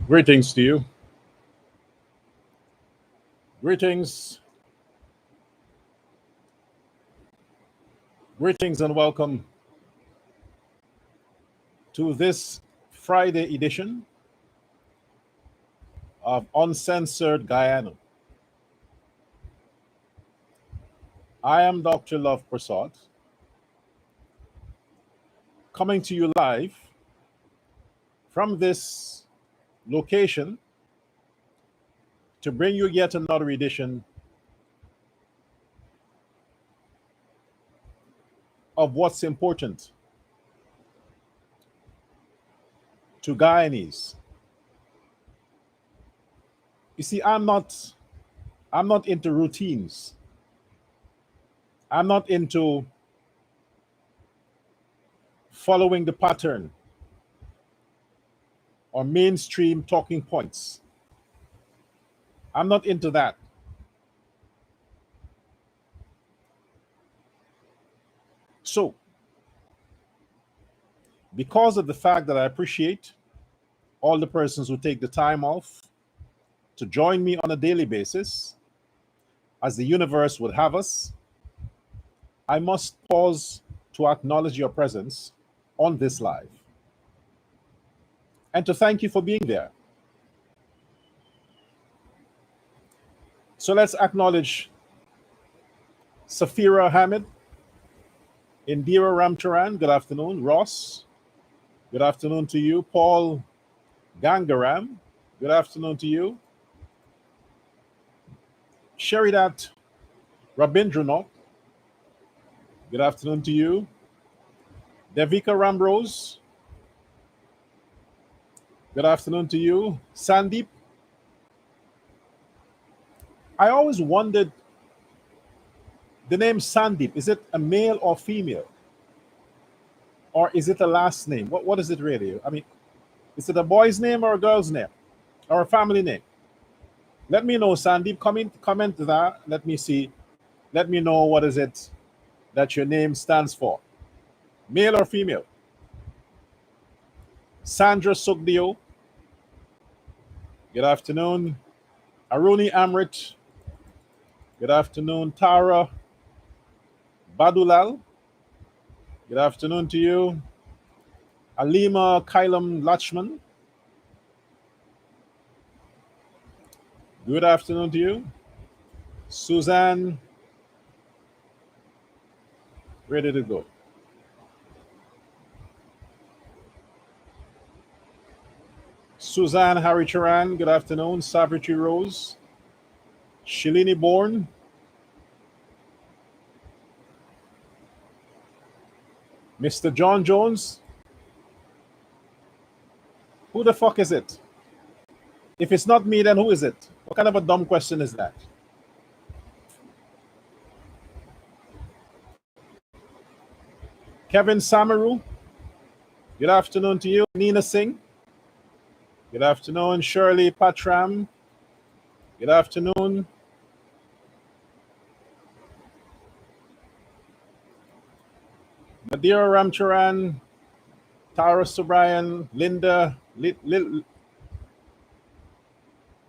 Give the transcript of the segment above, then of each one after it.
Greetings to you. Greetings, greetings, and welcome to this Friday edition of Uncensored Guyana. I am Dr. Love Prasad, coming to you live from this location to bring you yet another edition of what's important to Guyanese. You see, I'm not into routines. I'm not into following the pattern or mainstream talking points. I'm not into that. So, because of the fact that I appreciate all the persons who take the time off to join me on a daily basis, as the universe would have us, I must pause to acknowledge your presence on this live and to thank you for being there. So let's acknowledge Safira Hamid, Indira Ramcharan, good afternoon. Ross, good afternoon to you. Paul Gangaram, good afternoon to you. Sheridat Rabindranath, good afternoon to you. Devika Ramrose, good afternoon to you. Sandeep, I always wondered the name Sandeep, is it a male or female? Or is it a last name? What is it really? I mean, is it a boy's name or a girl's name? Or a family name? Let me know, Sandeep. Comment to that. Let me see. Let me know what is it that your name stands for. Male or female? Sandra Sugdio, good afternoon. Aruni Amrit, good afternoon. Tara Badulal, good afternoon to you. Alima Kailam Lachman, good afternoon to you. Suzanne, where did it go? Suzanne Haricharan, good afternoon. Savitri Rose, Shalini Bourne, Mr. John Jones. Who the fuck is it? If it's not me, then who is it? What kind of a dumb question is that? Kevin Samaru, good afternoon to you. Nina Singh, good afternoon. Shirley Patram, good afternoon. Nadira Ramcharan, Tara Subrayan, Linda,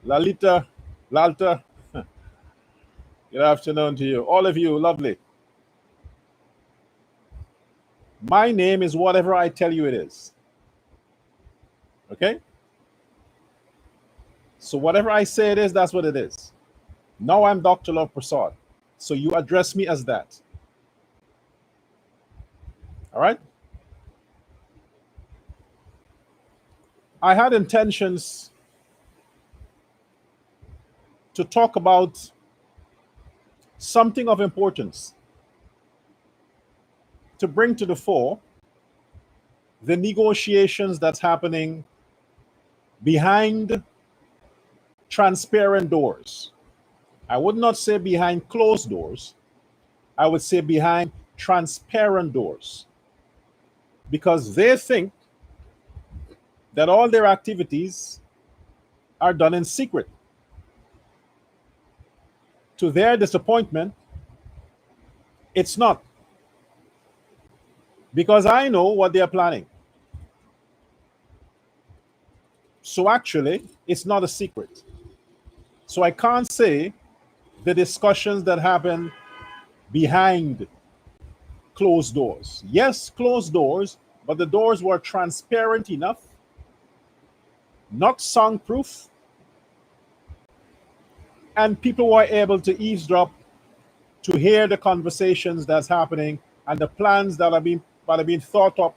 Lalita, Lalta, good afternoon to you. All of you, lovely. My name is whatever I tell you it is. Okay? So whatever I say it is, that's what it is. Now I'm Dr. Love Prasad. So you address me as that. All right? I had intentions to talk about something of importance, to bring to the fore the negotiations that's happening behind transparent doors. I would not say behind closed doors. I would say behind transparent doors. Because they think that all their activities are done in secret. To their disappointment, it's not. Because I know what they are planning. So actually, it's not a secret. So I can't say the discussions that happen behind closed doors. Yes, closed doors, but the doors were transparent enough, not soundproof, and people were able to eavesdrop to hear the conversations that's happening and the plans that are being thought up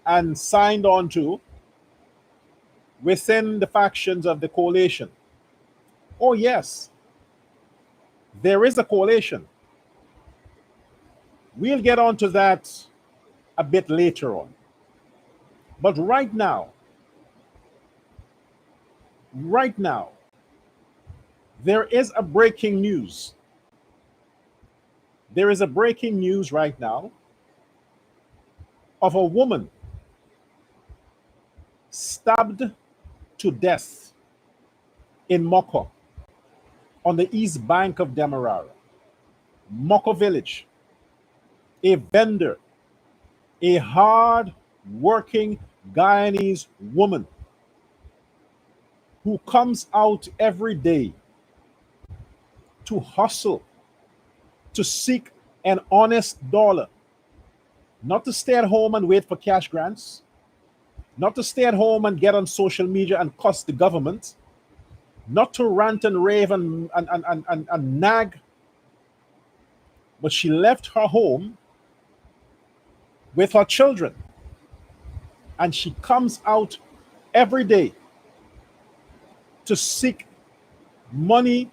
and signed on to within the factions of the coalition. Oh yes, there is a coalition. We'll get onto that a bit later on. But right now, there is a breaking news. There is a breaking news right now of a woman stabbed to death in Moco on the east bank of Demerara. Moco village. A vendor, a hard working Guyanese woman who comes out every day to hustle, to seek an honest dollar, not to stay at home and wait for cash grants, not to stay at home and get on social media and cuss the government, not to rant and rave and nag, but she left her home with her children and she comes out every day to seek money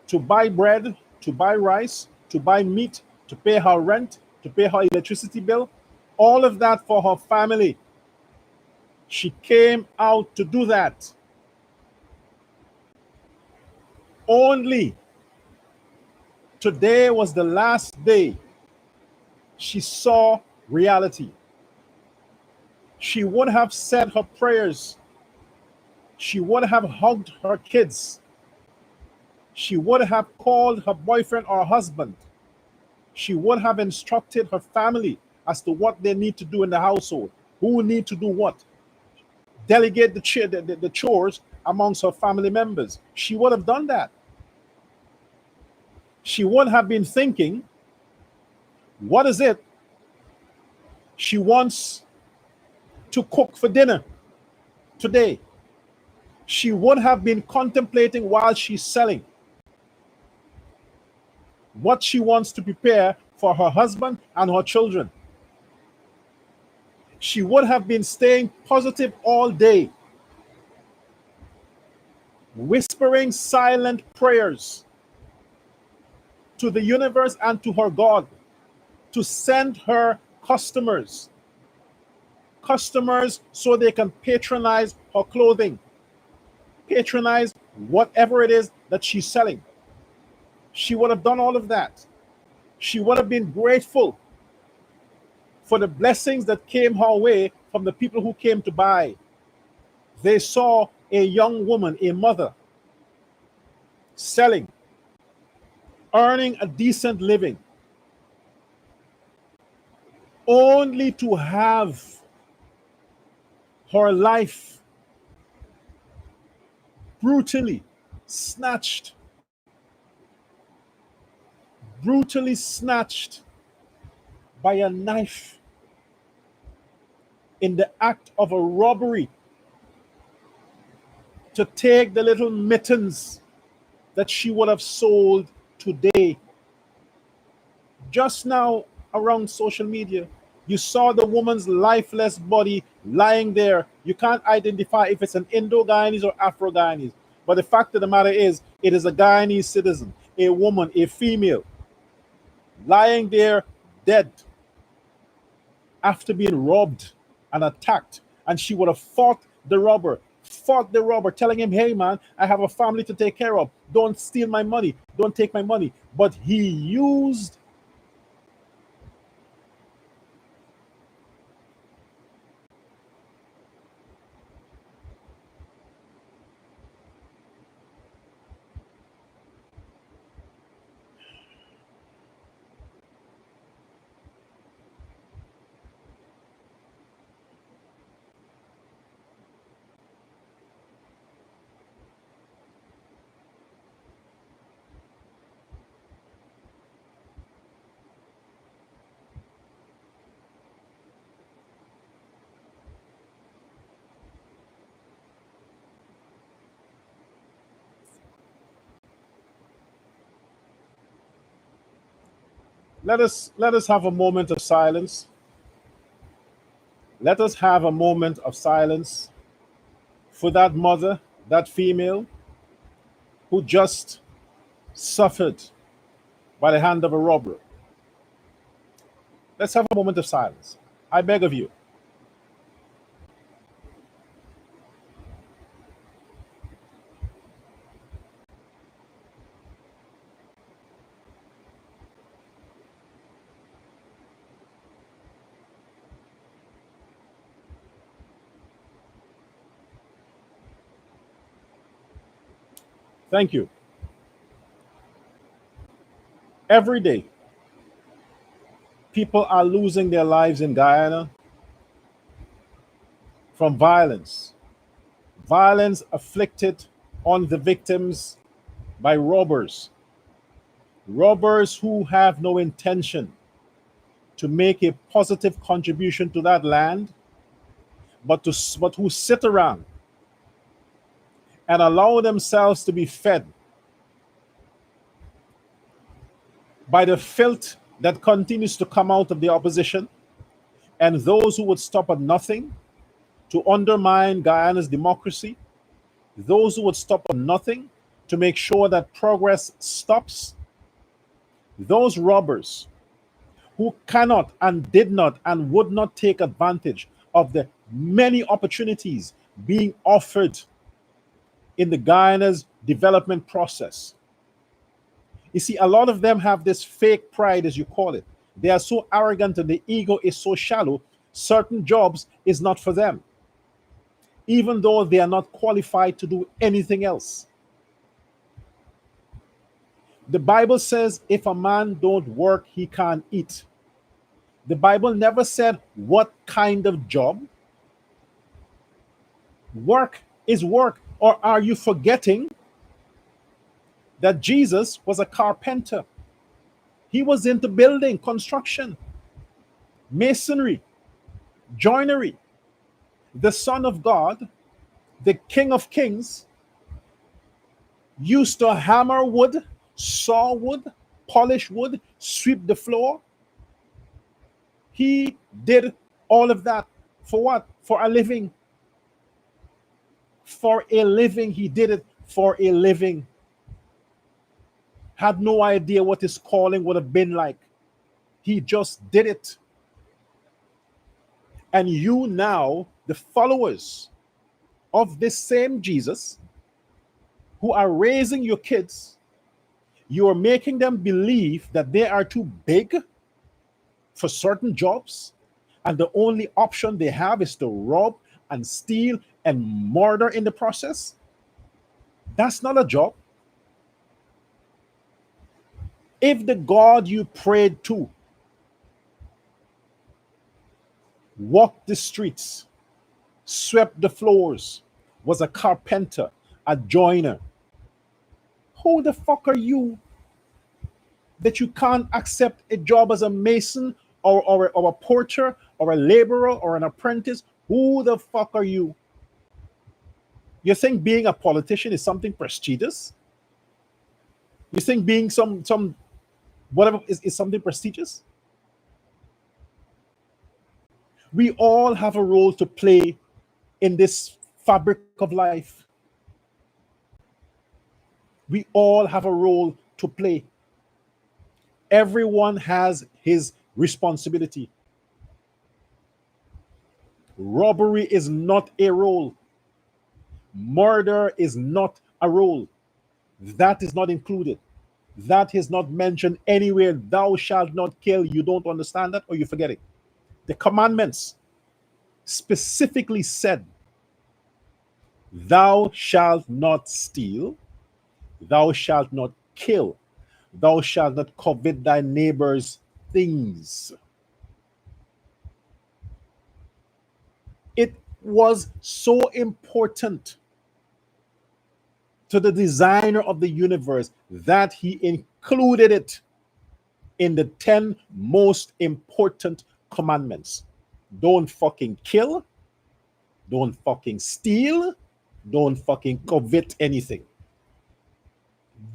to buy bread, to buy rice, to buy meat, to pay her rent, to pay her electricity bill, all of that for her family. She came out to do that. Only today was the last day she saw reality. She would have said her prayers. She would have hugged her kids. She would have called her boyfriend or husband. She would have instructed her family as to what they need to do in the household, who need to do what, delegate the chores amongst her family members. She would have done that. She would have been thinking, what is it she wants to cook for dinner today? She would have been contemplating while she's selling what she wants to prepare for her husband and her children. She would have been staying positive all day, whispering silent prayers to the universe and to her God to send her customers so they can patronize her clothing, patronize whatever it is that she's selling. She would have done all of that. She would have been grateful for the blessings that came her way from the people who came to buy. They saw a young woman, a mother, selling, earning a decent living, only to have her life brutally snatched, brutally snatched by a knife in the act of a robbery to take the little mittens that she would have sold today. Just now around social media, you saw the woman's lifeless body lying there. You can't identify if it's an Indo-Guyanese or Afro-Guyanese. But the fact of the matter is, it is a Guyanese citizen, a woman, a female, lying there dead after being robbed and attacked. And she would have fought the robber, telling him, hey man, I have a family to take care of. Don't steal my money. Don't take my money. But he used Let us have a moment of silence. Let us have a moment of silence for that mother, that female who just suffered by the hand of a robber. Let's have a moment of silence. I beg of you. Thank you. Every day, people are losing their lives in Guyana from violence. Violence afflicted on the victims by robbers. Robbers who have no intention to make a positive contribution to that land, but who sit around and allow themselves to be fed by the filth that continues to come out of the opposition and those who would stop at nothing to undermine Guyana's democracy, those who would stop at nothing to make sure that progress stops, those robbers who cannot and did not and would not take advantage of the many opportunities being offered in the Guyana's development process. You see, a lot of them have this fake pride, as you call it. They are so arrogant and the ego is so shallow, certain jobs is not for them, even though they are not qualified to do anything else. The Bible says if a man don't work, he can't eat. The Bible never said what kind of job. Work is work. Or are you forgetting that Jesus was a carpenter? He was into building, construction, masonry, joinery. The Son of God, the King of Kings, used to hammer wood, saw wood, polish wood, sweep the floor. He did all of that for what? For a living. For a living. He did it for a living. Had no idea what his calling would have been like. He just did it. And you now, the followers of this same Jesus, who are raising your kids, you are making them believe that they are too big for certain jobs, and the only option they have is to rob and steal and murder in the process. That's not a job. If the God you prayed to walked the streets, swept the floors, was a carpenter, a joiner, who the fuck are you that you can't accept a job as a mason or a porter or a laborer or an apprentice? Who the fuck are you? You think being a politician is something prestigious? You think being some whatever is something prestigious? We all have a role to play in this fabric of life. We all have a role to play. Everyone has his responsibility. Robbery is not a role. Murder is not a role. That is not included. That is not mentioned anywhere. Thou shalt not kill. You don't understand that, or you forget it. The commandments specifically said, thou shalt not steal, thou shalt not kill, thou shalt not covet thy neighbor's things. It was so important to the designer of the universe that he included it in the 10 most important commandments. Don't fucking kill, don't fucking steal, don't fucking covet anything.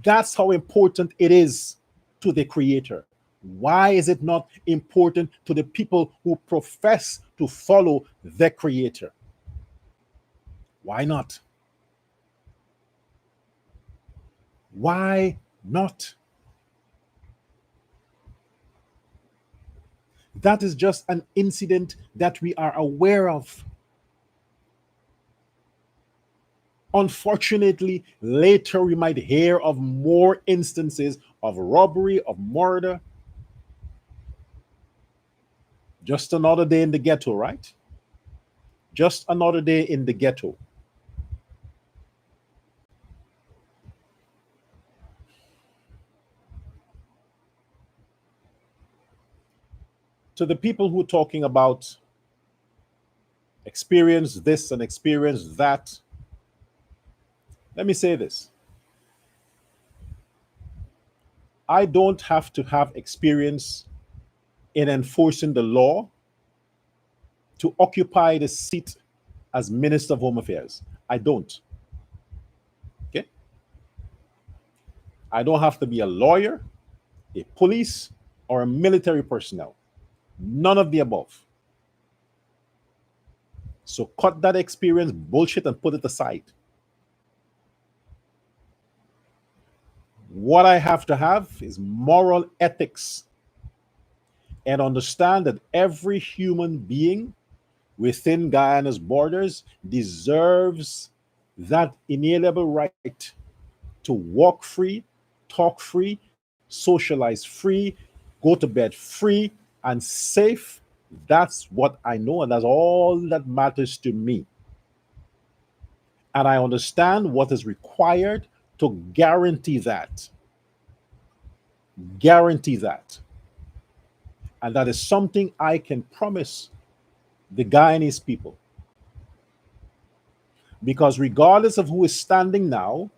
That's how important it is to the creator. Why is it not important to the people who profess to follow the Creator? Why not? Why not? That is just an incident that we are aware of. Unfortunately, later we might hear of more instances of robbery, of murder. Just another day in the ghetto, right? Just another day in the ghetto. To the people who are talking about experience this and experience that, let me say this. I don't have to have experience in enforcing the law to occupy the seat as Minister of Home Affairs. I don't. Okay? I don't have to be a lawyer, a police, or a military personnel. None of the above. So cut that experience bullshit and put it aside. What I have to have is moral ethics and understand that every human being within Guyana's borders deserves that inalienable right to walk free, talk free, socialize free, go to bed free and safe. That's what I know, and that's all that matters to me. And I understand what is required to guarantee that. Guarantee that. And that is something I can promise the Guyanese people. Because regardless of who is standing now,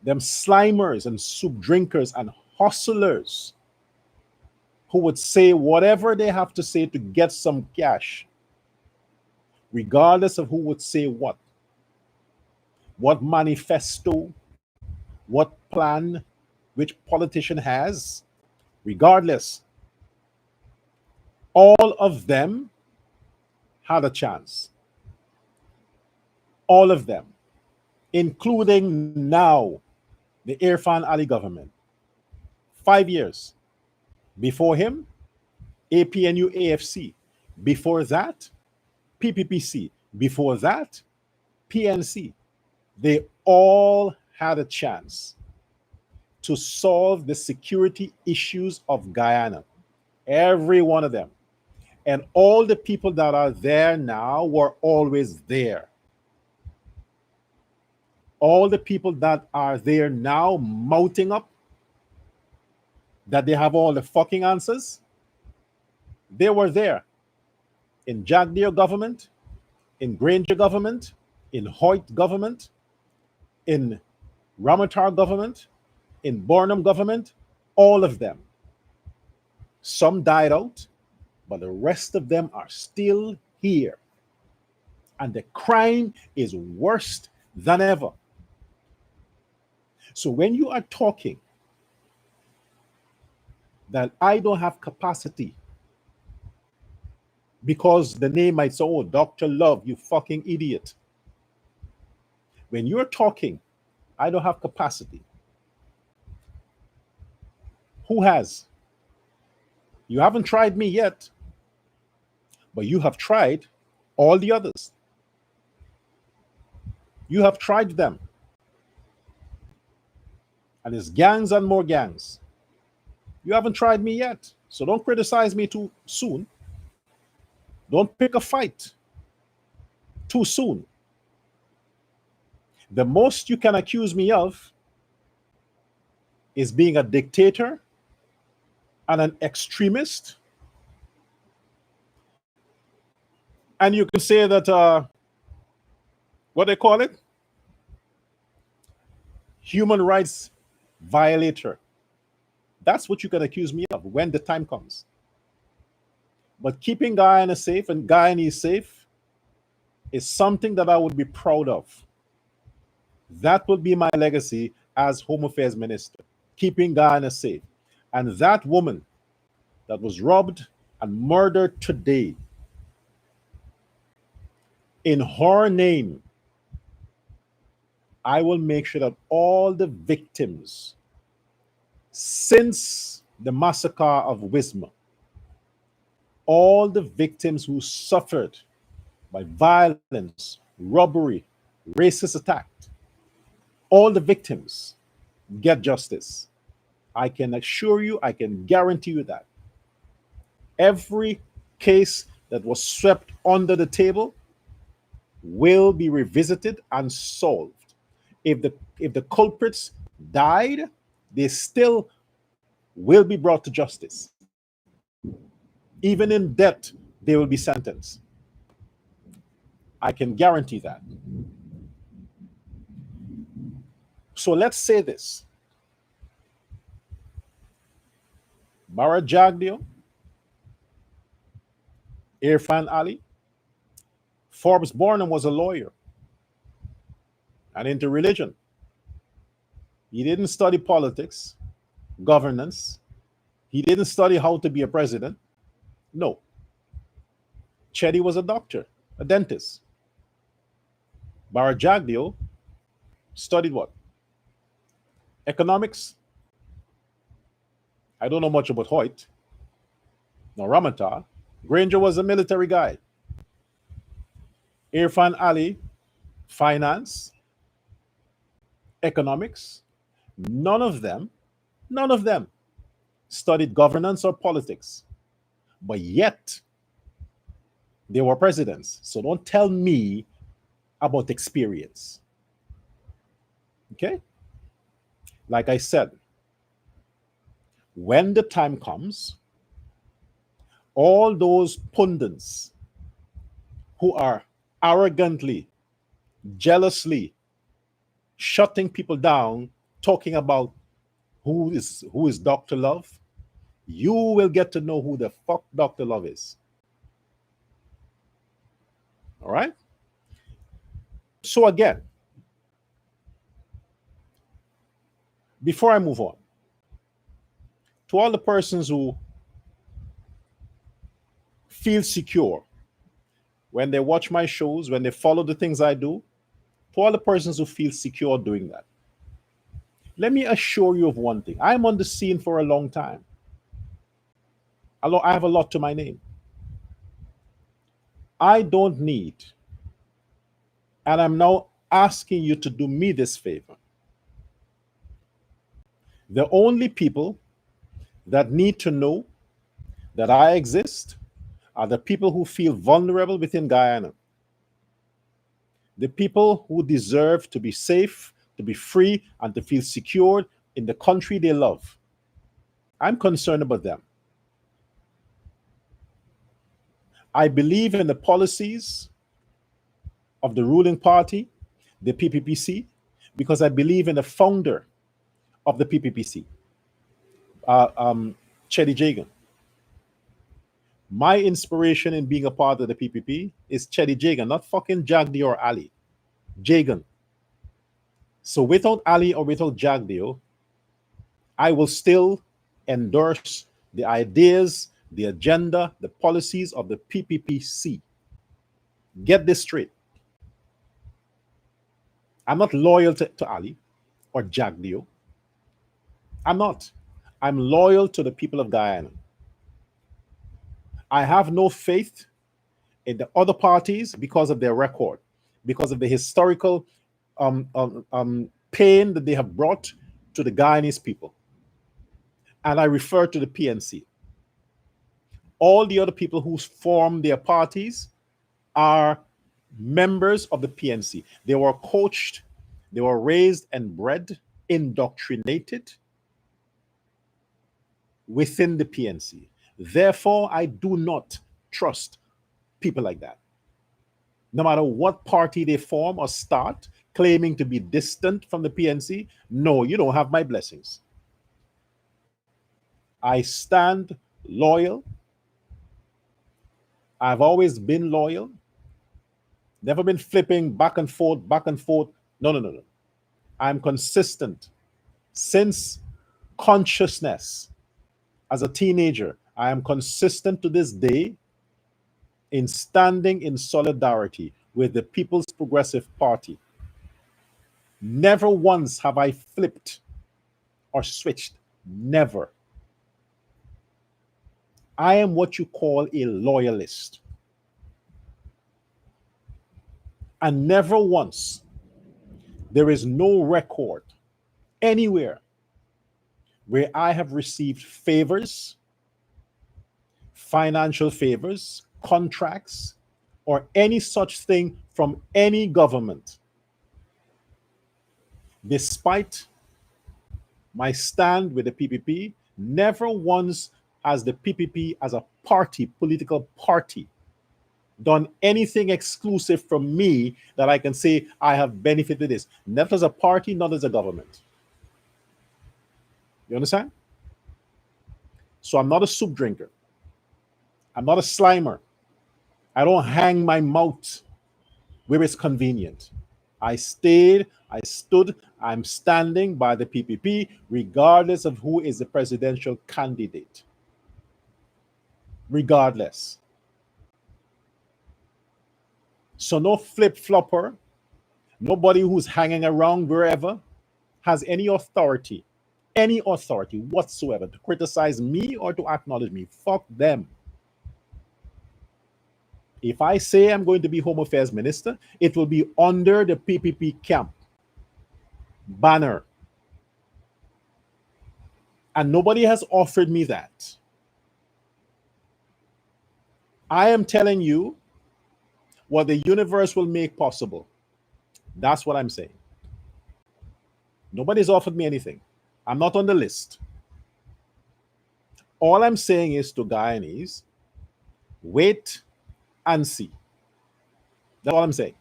them slimers and soup drinkers and hustlers who would say whatever they have to say to get some cash, regardless of who would say what manifesto, what plan, which politician has, regardless, all of them had a chance. All of them, including now the Irfan Ali government. 5 years. Before him, APNU AFC. Before that, PPPC. Before that, PNC. They all had a chance to solve the security issues of Guyana. Every one of them. And all the people that are there now were always there. All the people that are there now mounting up that they have all the fucking answers, they were there in Jagdeo government, in Granger government, in Hoyt government, in Ramatar government, in Bornham government, all of them. Some died out, but the rest of them are still here. And the crime is worse than ever. So when you are talking that I don't have capacity because the name might say, oh, Dr. Love, you fucking idiot. When you're talking, I don't have capacity. Who has? You haven't tried me yet, but you have tried all the others. You have tried them. And it's gangs and more gangs. You haven't tried me yet, so don't criticize me too soon. Don't pick a fight too soon. The most you can accuse me of is being a dictator and an extremist. And you can say that, what they call it? Human rights violator. That's what you can accuse me of when the time comes. But keeping Guyana safe and Guyanese safe is something that I would be proud of. That will be my legacy as Home Affairs Minister, keeping Guyana safe. And that woman that was robbed and murdered today, in her name, I will make sure that all the victims since the massacre of Wisma, all the victims who suffered by violence, robbery, racist attack, all the victims get justice. I can assure you, I can guarantee you that. Every case that was swept under the table will be revisited and solved. If the culprits died, they still will be brought to justice. Even in debt, they will be sentenced. I can guarantee that. So let's say this. Bara Jagdeo, Irfan Ali, Forbes Burnham was a lawyer and into religion. He didn't study politics, governance. He didn't study how to be a president. No. Chetty was a doctor, a dentist. Bara Jagdeo studied what? Economics. I don't know much about Hoyt. No, Ramata. Granger was a military guy. Irfan Ali, finance, economics. None of them studied governance or politics. But yet, they were presidents. So don't tell me about experience. Okay? Like I said, when the time comes, all those pundits who are arrogantly, jealously shutting people down, talking about who is Dr. Love, you will get to know who the fuck Dr. Love is. All right? So again, before I move on, to all the persons who feel secure when they watch my shows, when they follow the things I do, to all the persons who feel secure doing that, let me assure you of one thing. I'm on the scene for a long time. I have a lot to my name. I don't need, and I'm now asking you to do me this favor. The only people that need to know that I exist are the people who feel vulnerable within Guyana. The people who deserve to be safe, to be free, and to feel secured in the country they love. I'm concerned about them. I believe in the policies of the ruling party, the PPPC, because I believe in the founder of the PPPC, Chetty Jagan. My inspiration in being a part of the PPP is Chetty Jagan, not fucking Jagdeo or Ali. Jagan. So without Ali or without Jagdeo, I will still endorse the ideas, the agenda, the policies of the PPPC. Get this straight. I'm not loyal to Ali or Jagdeo. I'm not. I'm loyal to the people of Guyana. I have no faith in the other parties because of their record, because of the historical pain that they have brought to the Guyanese people. And I refer to the PNC. All the other people who form their parties are members of the PNC. They were coached, they were raised and bred, indoctrinated within the PNC. Therefore, I do not trust people like that. No matter what party they form or start, claiming to be distant from the PNC, no, you don't have my blessings. I stand loyal. I've always been loyal. Never been flipping back and forth, back and forth. No. I'm consistent since consciousness As a teenager, I am consistent to this day in standing in solidarity with the People's Progressive Party. Never once have I flipped or switched. Never. I am what you call a loyalist. And never once, there is no record anywhere where I have received favors, financial favors, contracts, or any such thing from any government, despite my stand with the PPP. Never once has the PPP as a party, political party, done anything exclusive from me that I can say I have benefited this. Not as a party, not as a government. You understand? So I'm not a soup drinker. I'm not a slimer. I don't hang my mouth where it's convenient. I stayed, I stood, I'm standing by the PPP regardless of who is the presidential candidate. Regardless. So no flip-flopper, nobody who's hanging around wherever has any authority whatsoever to criticize me or to acknowledge me. Fuck them. If I say I'm going to be Home Affairs Minister, it will be under the PPP camp banner. And nobody has offered me that. I am telling you what the universe will make possible. That's what I'm saying. Nobody's offered me anything. I'm not on the list. All I'm saying is to Guyanese, wait and see. That's all I'm saying.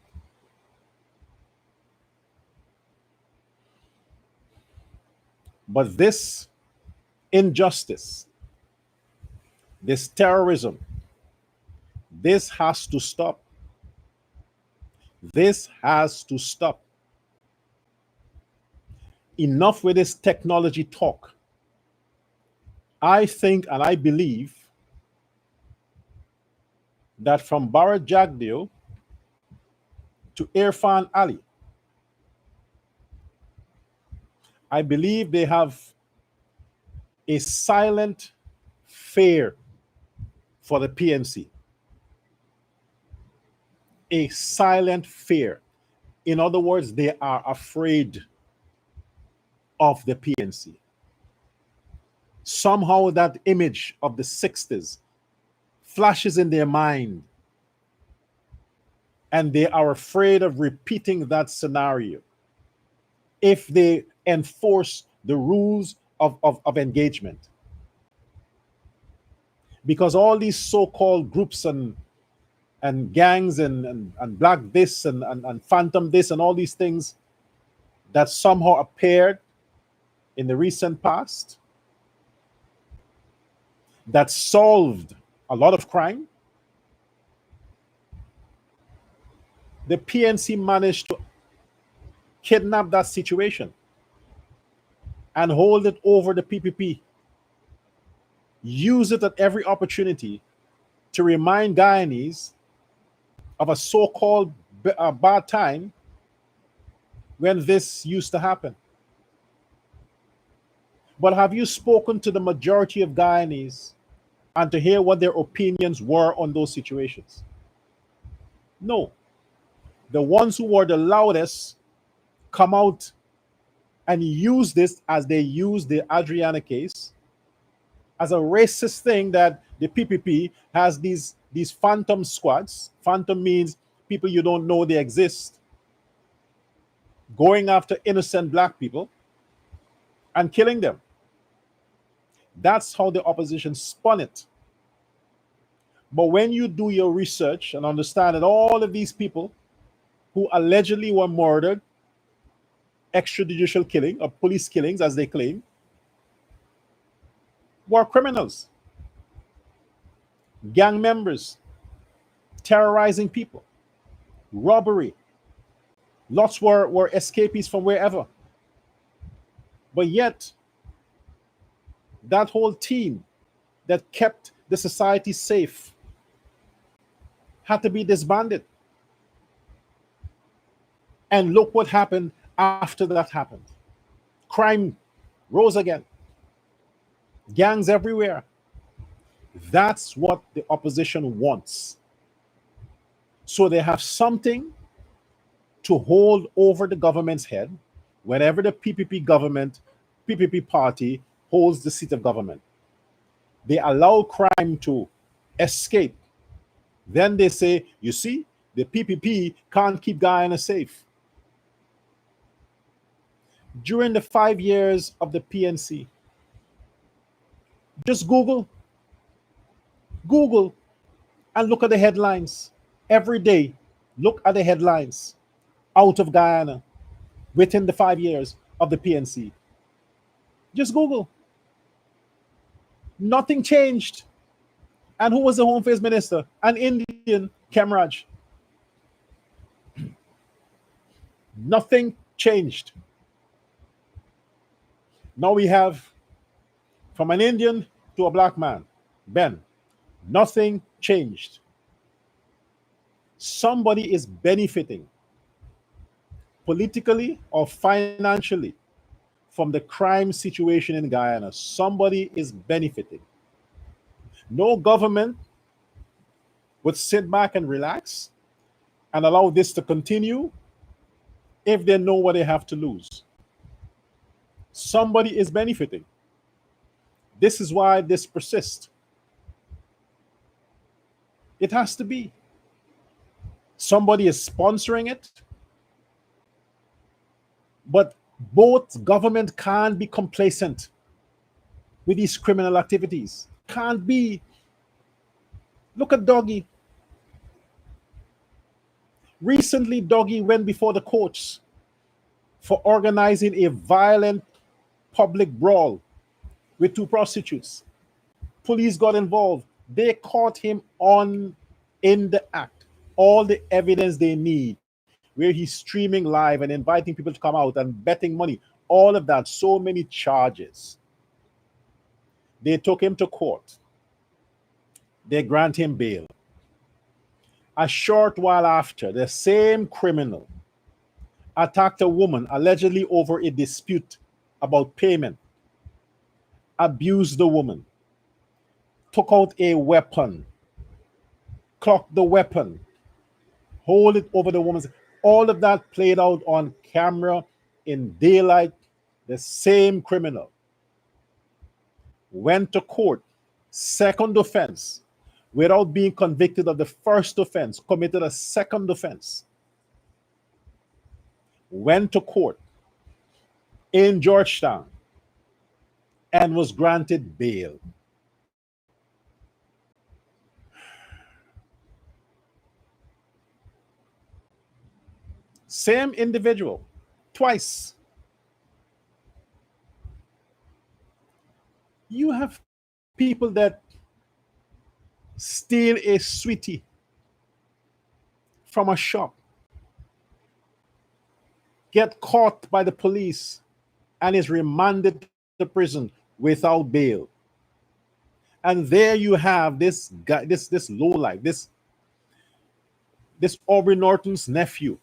But this injustice, this terrorism, this has to stop. This has to stop. Enough with this technology talk. I think and I believe that from Barrett Jagdeo to Irfan Ali, I believe they have a silent fear for the PNC. A silent fear. In other words, they are afraid of the PNC. Somehow that image of the 60s flashes in their mind, and they are afraid of repeating that scenario if they enforce the rules of engagement. Because all these so-called groups and gangs and black this and phantom this and all these things that somehow appeared in the recent past that solved a lot of crime, the PNC managed to kidnap that situation and hold it over the PPP. Use it at every opportunity to remind Guyanese of a so-called bad time when this used to happen. But have you spoken to the majority of Guyanese and to hear what their opinions were on those situations? No. The ones who were the loudest come out and use this as they use the Adriana case as a racist thing, that the PPP has these phantom squads. Phantom means people you don't know they exist, going after innocent black people and killing them. That's how the opposition spun it. But when you do your research and understand that all of these people who allegedly were murdered, extrajudicial killing or police killings as they claim, were criminals, gang members, terrorizing people, robbery. Lots were escapees from wherever. But yet, that whole team that kept the society safe had to be disbanded. And look what happened after that happened. Crime rose again, gangs everywhere. That's what the opposition wants. So they have something to hold over the government's head whenever the PPP party holds the seat of government. They allow crime to escape. Then they say, you see, the PPP can't keep Guyana safe. During the 5 years of the PNC, just Google, and look at the headlines. Every day, look at the headlines out of Guyana within the 5 years of the PNC. Just Google. Nothing changed. And who was the Home Affairs Minister? An Indian, Kemraj. Nothing changed. Now we have from an Indian to a black man, Ben. Nothing changed. Somebody is benefiting politically or financially from the crime situation in Guyana. Somebody is benefiting. No government would sit back and relax and allow this to continue if they know what they have to lose. Somebody is benefiting. This is why this persists. It has to be. Somebody is sponsoring it. But both government can't be complacent with these criminal activities. Can't be. Look at Doggy. Recently, Doggy went before the courts for organizing a violent public brawl with two prostitutes. Police got involved. They caught him in the act. All the evidence they need, where he's streaming live and inviting people to come out and betting money. All of that. So many charges. They took him to court. They grant him bail. A short while after, the same criminal attacked a woman allegedly over a dispute about payment, abused the woman, took out a weapon, cocked the weapon, hold it over the woman's. All of that played out on camera in daylight. The same criminal went to court, second offense, without being convicted of the first offense, committed a second offense. Went to court in Georgetown and was granted bail. Same individual, twice. You have people that steal a sweetie from a shop, get caught by the police, and is remanded to prison without bail. And there you have this guy, this lowlife, this Aubrey Norton's nephew.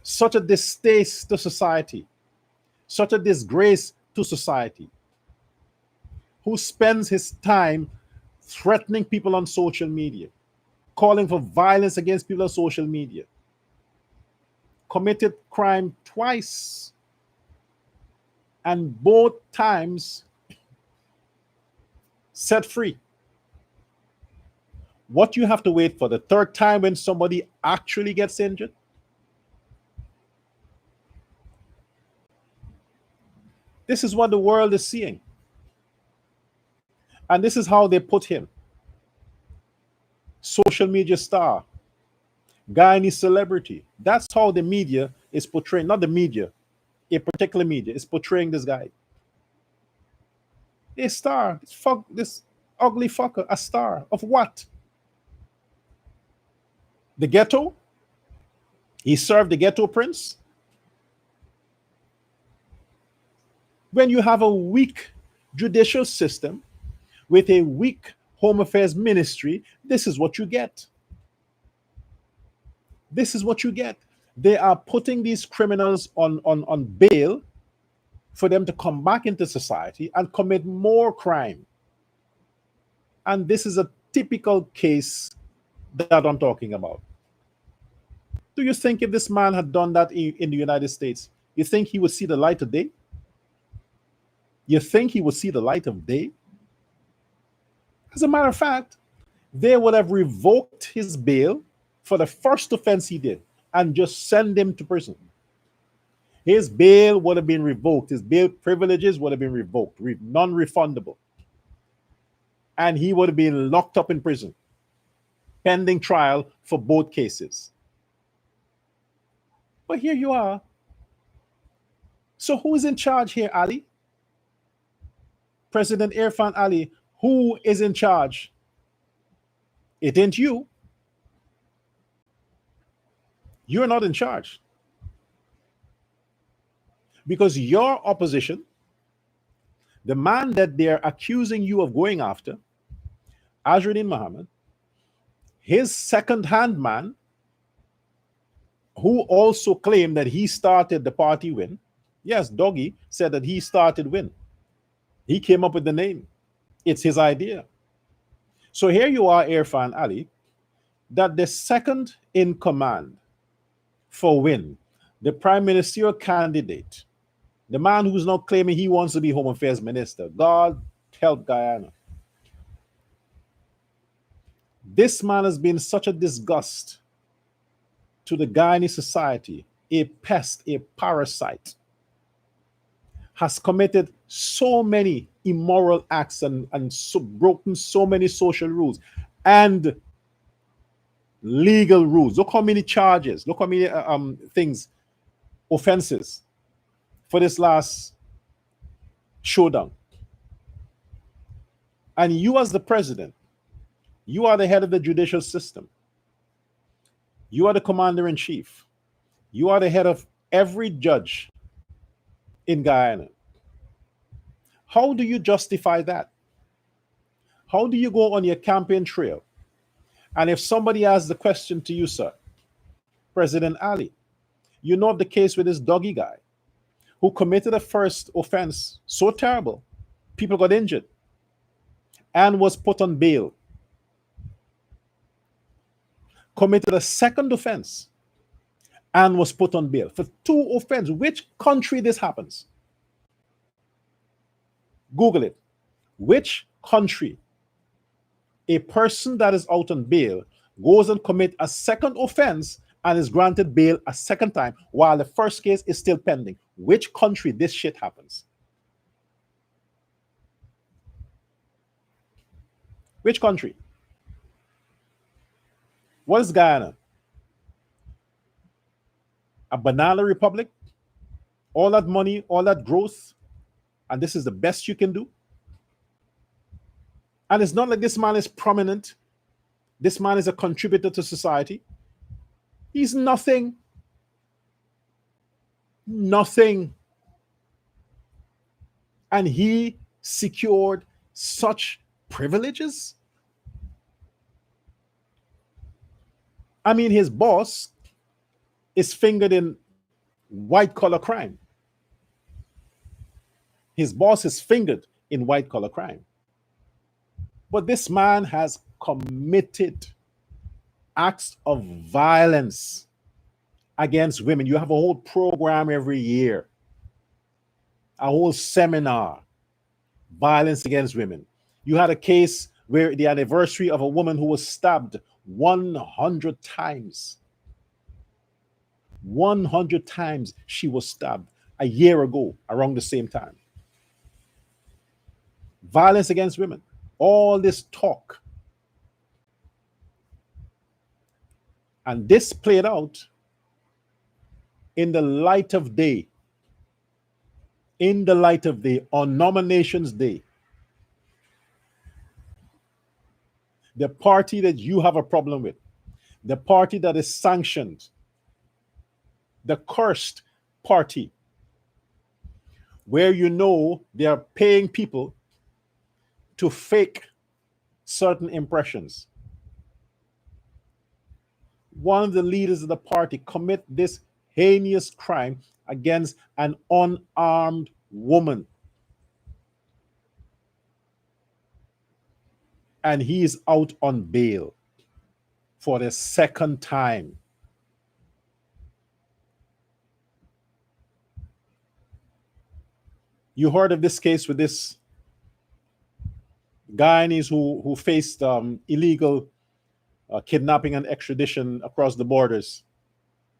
Such a distaste to society, such a disgrace to society, who spends his time threatening people on social media, calling for violence against people on social media, committed crime twice, and both times set free. What you have to wait for the third time when somebody actually gets injured? This is what the world is seeing. And this is how they put him. Social media star, Guyanese celebrity. That's how the media is portraying, not the media, a particular media is portraying this guy. A star, this ugly fucker, a star of what? The ghetto? He served the ghetto prince? When you have a weak judicial system with a weak home affairs ministry, this is what you get. This is what you get. They are putting these criminals on bail for them to come back into society and commit more crime. And this is a typical case that I'm talking about. Do you think if this man had done that in the United States, you think he would see the light of day? You think he would see the light of day? As a matter of fact, they would have revoked his bail for the first offense he did and just send him to prison. His bail would have been revoked. His bail privileges would have been revoked, non-refundable. And he would have been locked up in prison, pending trial for both cases. But here you are. So who is in charge here, Ali? President Irfan Ali, who is in charge? It ain't you. You're not in charge. Because your opposition, the man that they're accusing you of going after, Azruddin Muhammad, his second-hand man, who also claimed that he started the party win. Yes, Doggy said that he started win. He came up with the name. It's his idea. So here you are, Irfan Ali, that the second in command for win, the prime ministerial candidate, the man who's not claiming he wants to be Home Affairs Minister, God help Guyana. This man has been such a disgust to the Guyanese society, a pest, a parasite, has committed so many immoral acts and broken so many social rules and legal rules. Look how many charges, look how many offenses for this last showdown. And you as the president, you are the head of the judicial system. You are the commander-in-chief. You are the head of every judge in Guyana. How do you justify that? How do you go on your campaign trail? And if somebody asks the question to you, sir, President Ali, you know of the case with this Doggy guy who committed a first offense so terrible, people got injured, and was put on bail. Committed a second offense and was put on bail for two offenses. Which country this happens? Google it. Which country a person that is out on bail goes and commit a second offense and is granted bail a second time while the first case is still pending? Which country this shit happens? Which country? What is Guyana? A banana republic? All that money, all that growth, and this is the best you can do? And it's not like this man is prominent. This man is a contributor to society. He's nothing. Nothing. And he secured such privileges? I mean, his boss is fingered in white-collar crime. His boss is fingered in white-collar crime. But this man has committed acts of violence against women. You have a whole program every year, a whole seminar, violence against women. You had a case where the anniversary of a woman who was stabbed 100 times. 100 times she was stabbed a year ago around the same time. Violence against women. All this talk. And this played out in the light of day. In the light of day, on nominations day. The party that you have a problem with, the party that is sanctioned, the cursed party, where you know they are paying people to fake certain impressions. One of the leaders of the party commit this heinous crime against an unarmed woman. And he is out on bail for the second time. You heard of this case with this Guyanese who faced illegal kidnapping and extradition across the borders,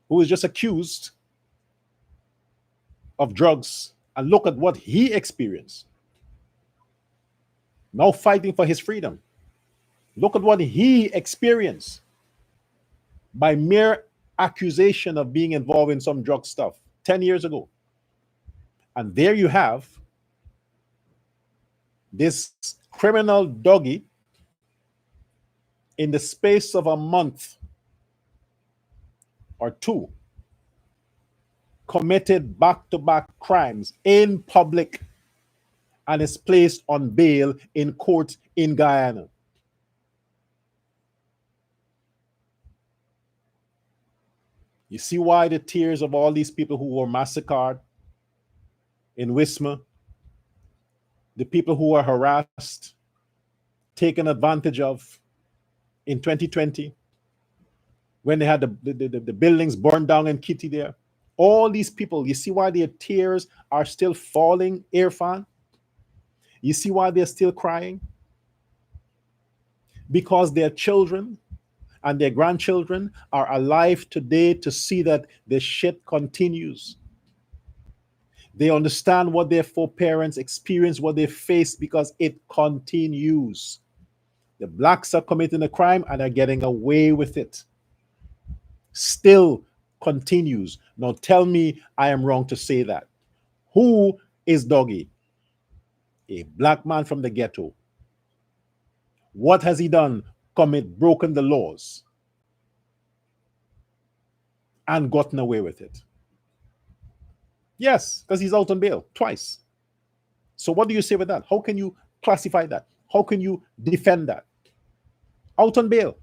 who was just accused of drugs, and look at what he experienced. Now fighting for his freedom. Look at what he experienced by mere accusation of being involved in some drug stuff 10 years ago. And there you have this criminal doggy in the space of a month or two committed back-to-back crimes in public and is placed on bail in court in Guyana. You see why the tears of all these people who were massacred in Wisma, the people who were harassed, taken advantage of in 2020, when they had the buildings burned down in Kitty there. All these people, you see why their tears are still falling, Irfan? You see why they're still crying? Because their children and their grandchildren are alive today to see that the shit continues. They understand what their foreparents experienced, what they faced, because it continues. The blacks are committing a crime and are getting away with it. Still continues. Now tell me I am wrong to say that. Who is Doggy? A black man from the ghetto. What has he done? Broken the laws and gotten away with it. Yes, because he's out on bail twice. So what do you say with that? How can you classify that? How can you defend that? Out on bail.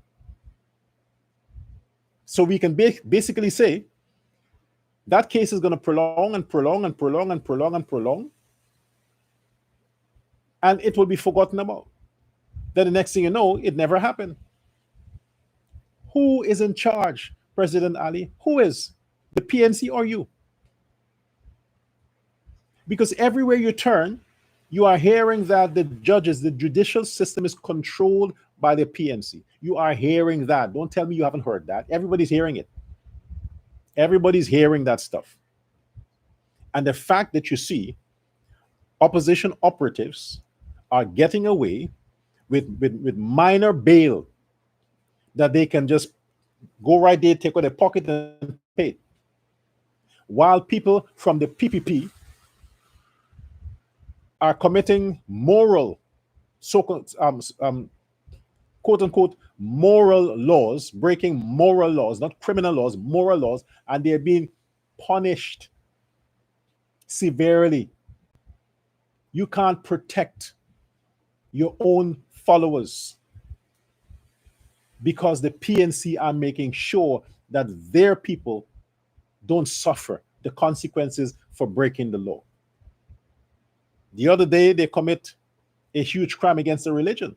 So we can basically say that case is going to prolong and prolong and prolong and prolong and prolong, and it will be forgotten about. Then the next thing you know, it never happened. Who is in charge, President Ali? Who is? The PNC or you? Because everywhere you turn, you are hearing that the judges, the judicial system is controlled by the PNC. You are hearing that. Don't tell me you haven't heard that. Everybody's hearing it. Everybody's hearing that stuff. And the fact that you see opposition operatives are getting away with minor bail that they can just go right there, take out their pocket and pay. While people from the PPP are committing moral, quote unquote, moral laws, breaking moral laws, not criminal laws, moral laws, and they're being punished severely. You can't protect your own followers because the PNC are making sure that their people don't suffer the consequences for breaking the law. The other day, they commit a huge crime against the religion.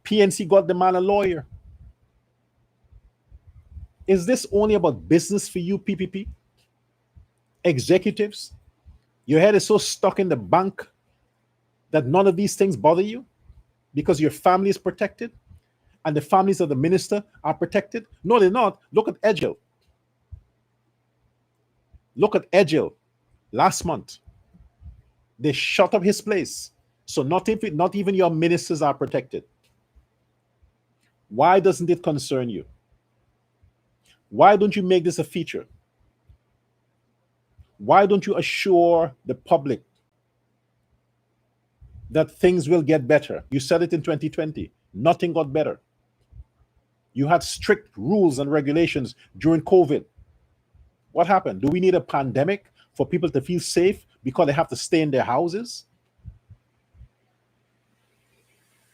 PNC got the man a lawyer. Is this only about business for you, PPP? Executives? Your head is so stuck in the bank that none of these things bother you because your family is protected and the families of the minister are protected? No, they're not. Look at Edgel. Look at Edgel last month. They shut up his place. So not even your ministers are protected. Why doesn't it concern you? Why don't you make this a feature? Why don't you assure the public that things will get better? You said it in 2020. Nothing got better. You had strict rules and regulations during COVID. What happened? Do we need a pandemic for people to feel safe because they have to stay in their houses?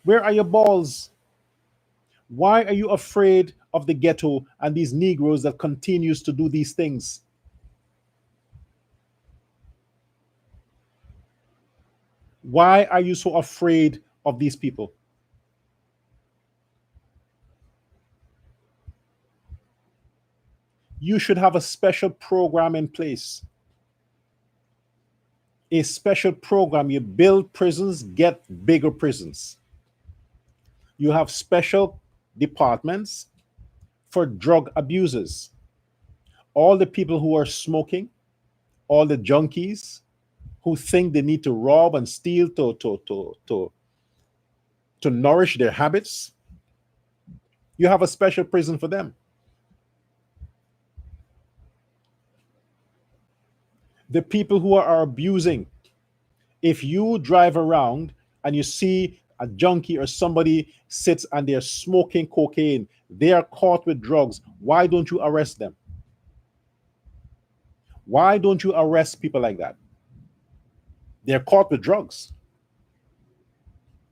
Where are your balls? Why are you afraid of the ghetto and these Negroes that continues to do these things? Why are you so afraid of these people? You should have a special program in place. A special program. You build prisons, get bigger prisons. You have special departments for drug abusers. All the people who are smoking, all the junkies who think they need to rob and steal to nourish their habits, you have a special prison for them. The people who are abusing, if you drive around and you see a junkie or somebody sits and they're smoking cocaine, they are caught with drugs, why don't you arrest them? Why don't you arrest people like that? They're caught with drugs.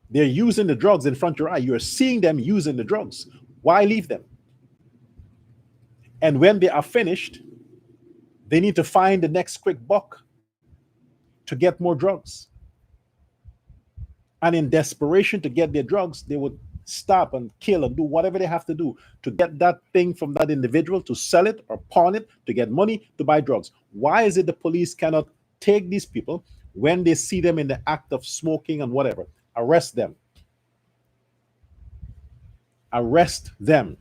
They're using the drugs in front of your eye. You're seeing them using the drugs. Why leave them? And when they are finished, they need to find the next quick buck to get more drugs. And in desperation to get their drugs, they would stop and kill and do whatever they have to do to get that thing from that individual, to sell it or pawn it, to get money to buy drugs. Why is it the police cannot take these people when they see them in the act of smoking and whatever? Arrest them. Arrest them.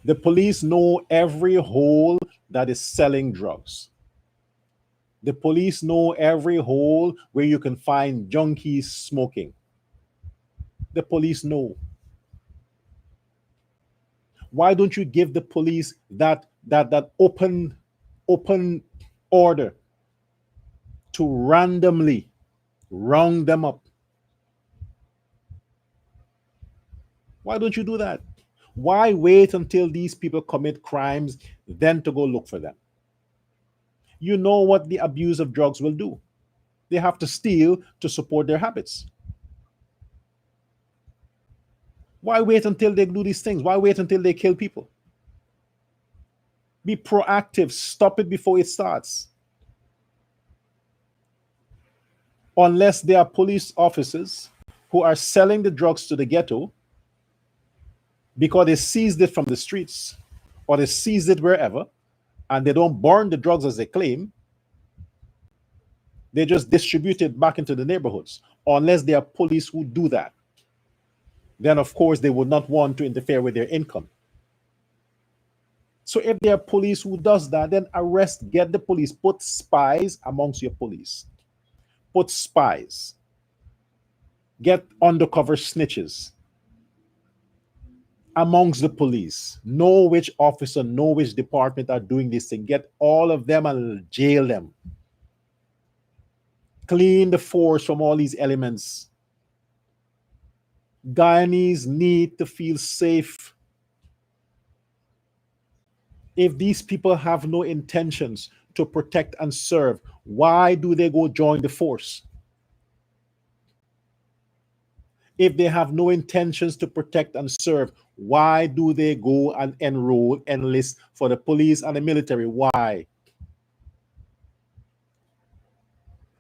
The police know every hole that is selling drugs. The police know every hole where you can find junkies smoking. The police know. Why don't you give the police that open order to randomly round them up? Why don't you do that? Why wait until these people commit crimes then to go look for them? You know what the abuse of drugs will do. They have to steal to support their habits. Why wait until they do these things? Why wait until they kill people? Be proactive. Stop it before it starts. Unless there are police officers who are selling the drugs to the ghetto because they seized it from the streets or they seized it wherever, and they don't burn the drugs as they claim, they just distribute it back into the neighborhoods. Unless there are police who do that, then of course they would not want to interfere with their income. So if there are police who does that, then arrest, get the police, put spies amongst your police. Put spies. Get undercover snitches amongst the police. Know which officer, know which department are doing this thing. Get all of them and jail them. Clean the force from all these elements. Guyanese need to feel safe. If these people have no intentions to protect and serve, why do they go join the force? If they have no intentions to protect and serve, why do they go and enroll, enlist for the police and the military? Why?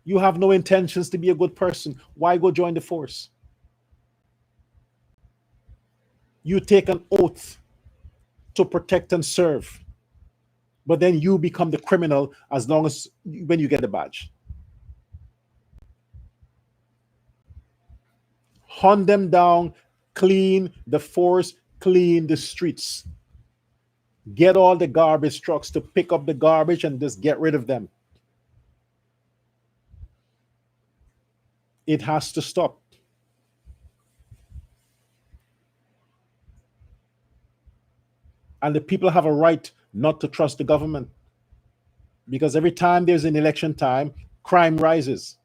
You have no intentions to be a good person. Why go join the force? You take an oath to protect and serve, but then you become the criminal as long as when you get the badge. Hunt them down, clean the force, clean the streets. Get all the garbage trucks to pick up the garbage and just get rid of them. It has to stop. And the people have a right not to trust the government. Because every time there's an election time, crime rises.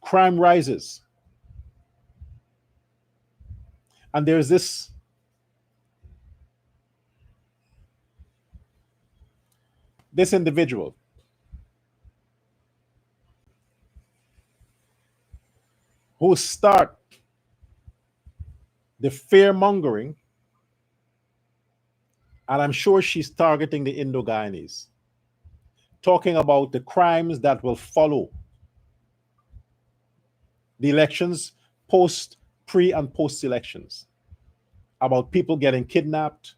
Crime rises. And there's this individual. who start the fear mongering, and I'm sure she's targeting the Indo-Guyanese, talking about the crimes that will follow the elections, post, pre, and post elections, about people getting kidnapped,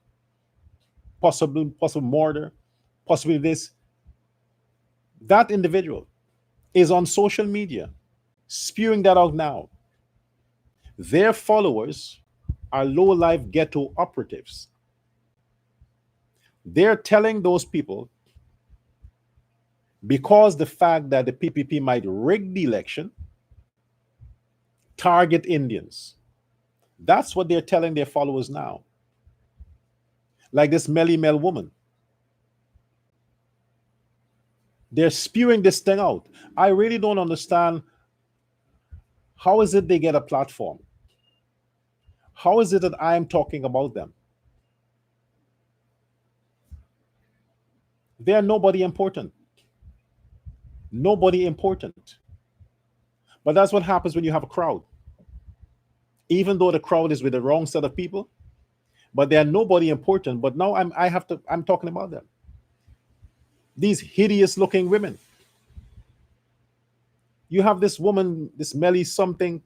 possible murder, possibly this. That individual is on social media spewing that out now. Their followers are low life ghetto operatives. They're telling those people, because the fact that the PPP might rig the election, target Indians. That's what they're telling their followers now. Like this Melly Mel woman. They're spewing this thing out. I really don't understand. How is it they get a platform? How is it that I am talking about them? They are nobody important. Nobody important. But that's what happens when you have a crowd. Even though the crowd is with the wrong set of people, but they are nobody important. But now I'm talking about them. These hideous looking women. You have this woman, this Melly something,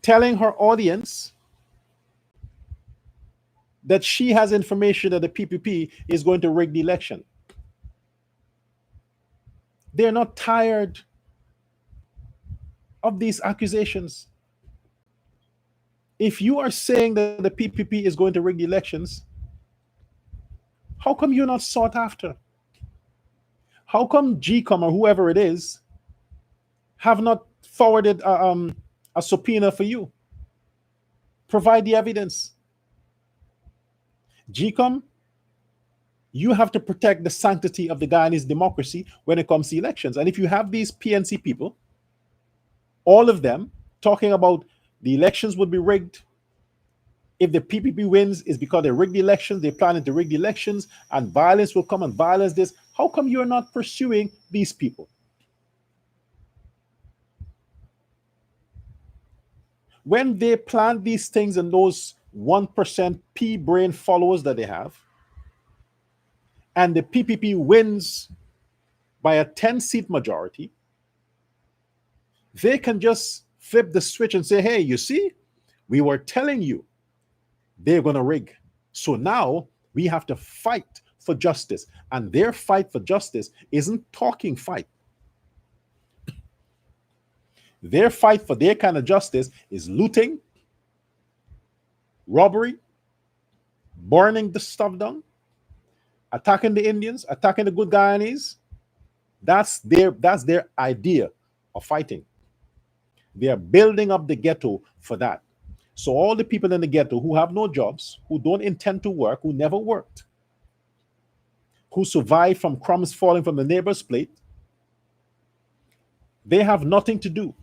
telling her audience that she has information that the PPP is going to rig the election. They're not tired of these accusations. If you are saying that the PPP is going to rig the elections, how come you're not sought after? How come GCOM or whoever it is have not forwarded a subpoena for you? Provide the evidence. GCOM, you have to protect the sanctity of the Guyanese democracy when it comes to elections. And if you have these PNC people, all of them talking about the elections would be rigged, if the PPP wins, is because they rigged the elections, they're planning to rig the elections, and violence will come and violence this. How come you're not pursuing these people? When they plant these things in those 1% P brain followers that they have, and the PPP wins by a 10-seat majority, they can just flip the switch and say, hey, you see, we were telling you they're going to rig. So now we have to fight for justice. And their fight for justice isn't talking fight. Their fight for their kind of justice is looting, robbery, burning the stuff down, attacking the Indians, attacking the good Guyanese. That's their idea of fighting. They are building up the ghetto for that. So all the people in the ghetto who have no jobs, who don't intend to work, who never worked, who survive from crumbs falling from the neighbor's plate, they have nothing to do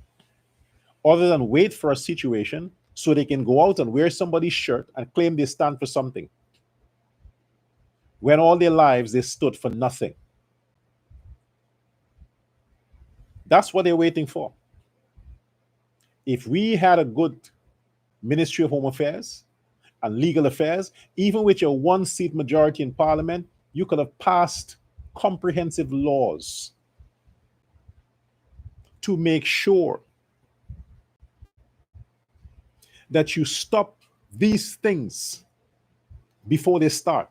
other than wait for a situation so they can go out and wear somebody's shirt and claim they stand for something, when all their lives they stood for nothing. That's what they're waiting for. If we had a good Ministry of Home Affairs and Legal Affairs, even with your 1-seat majority in Parliament, you could have passed comprehensive laws to make sure that you stop these things before they start.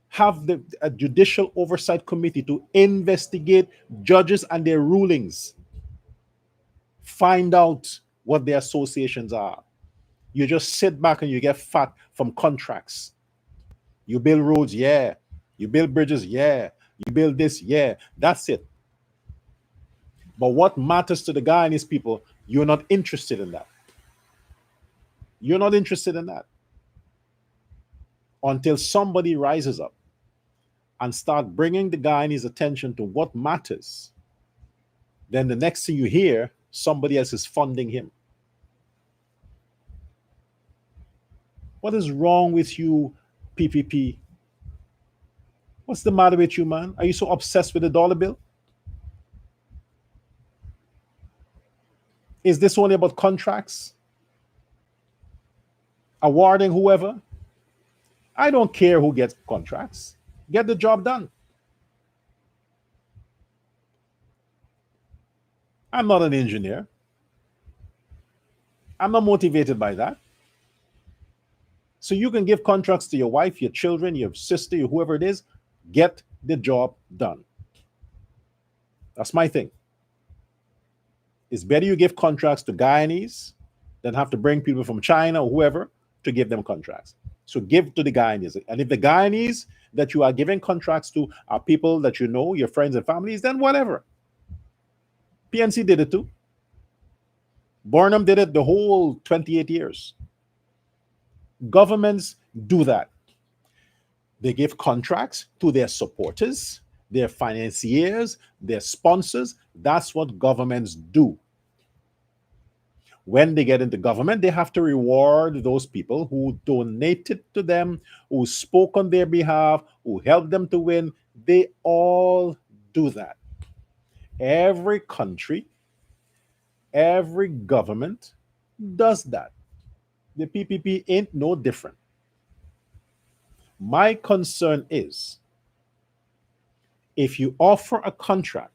Have a judicial oversight committee to investigate judges and their rulings. Find out what their associations are. You just sit back and you get fat from contracts. You build roads, yeah. You build bridges, yeah. You build this, yeah. That's it. But what matters to the Guyanese people, you're not interested in that. You're not interested in that. Until somebody rises up and start bringing the Guyanese attention to what matters, then the next thing you hear, somebody else is funding him. What is wrong with you, PPP? What's the matter with you, man? Are you so obsessed with the dollar bill? Is this only about contracts? Awarding whoever? I don't care who gets contracts. Get the job done. I'm not an engineer. I'm not motivated by that. So you can give contracts to your wife, your children, your sister, whoever it is. Get the job done. That's my thing. It's better you give contracts to Guyanese than have to bring people from China or whoever to give them contracts. So give to the Guyanese. And if the Guyanese that you are giving contracts to are people that you know, your friends and families, then whatever. PNC did it too. Burnham did it the whole 28 years. Governments do that. They give contracts to their supporters, their financiers, their sponsors. That's what governments do. When they get into government, they have to reward those people who donated to them, who spoke on their behalf, who helped them to win. They all do that. Every country, every government does that. The PPP ain't no different. My concern is if you offer a contract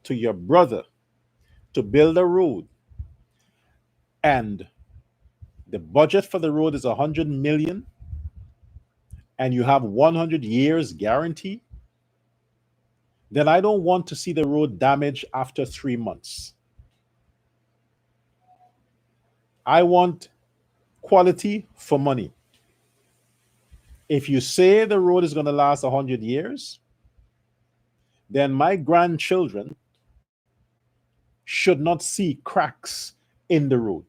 to your brother to build a road and the budget for the road is 100 million and you have 100 years guarantee, then I don't want to see the road damaged after 3 months. I want quality for money. If you say the road is going to last 100 years, then my grandchildren should not see cracks in the road.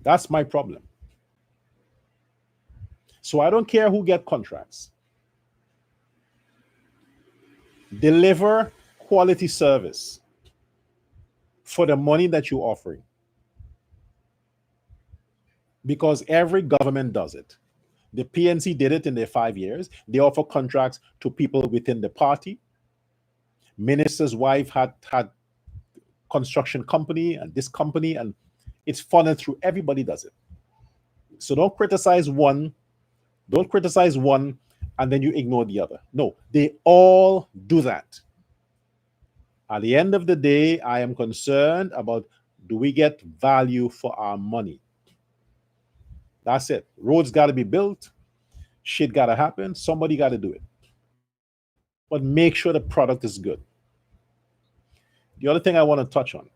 That's my problem. So I don't care who get contracts. Deliver quality service for the money that you're offering. Because every government does it. The PNC did it in their 5 years. They offer contracts to people within the party. Minister's wife had construction company and this company, and it's funneled through. Everybody does it. So don't criticize one and then you ignore the other. No, they all do that. At the end of the day, I am concerned about, do we get value for our money? That's it. Roads got to be built. Shit got to happen. Somebody got to do it. But make sure the product is good. The other thing I want to touch on,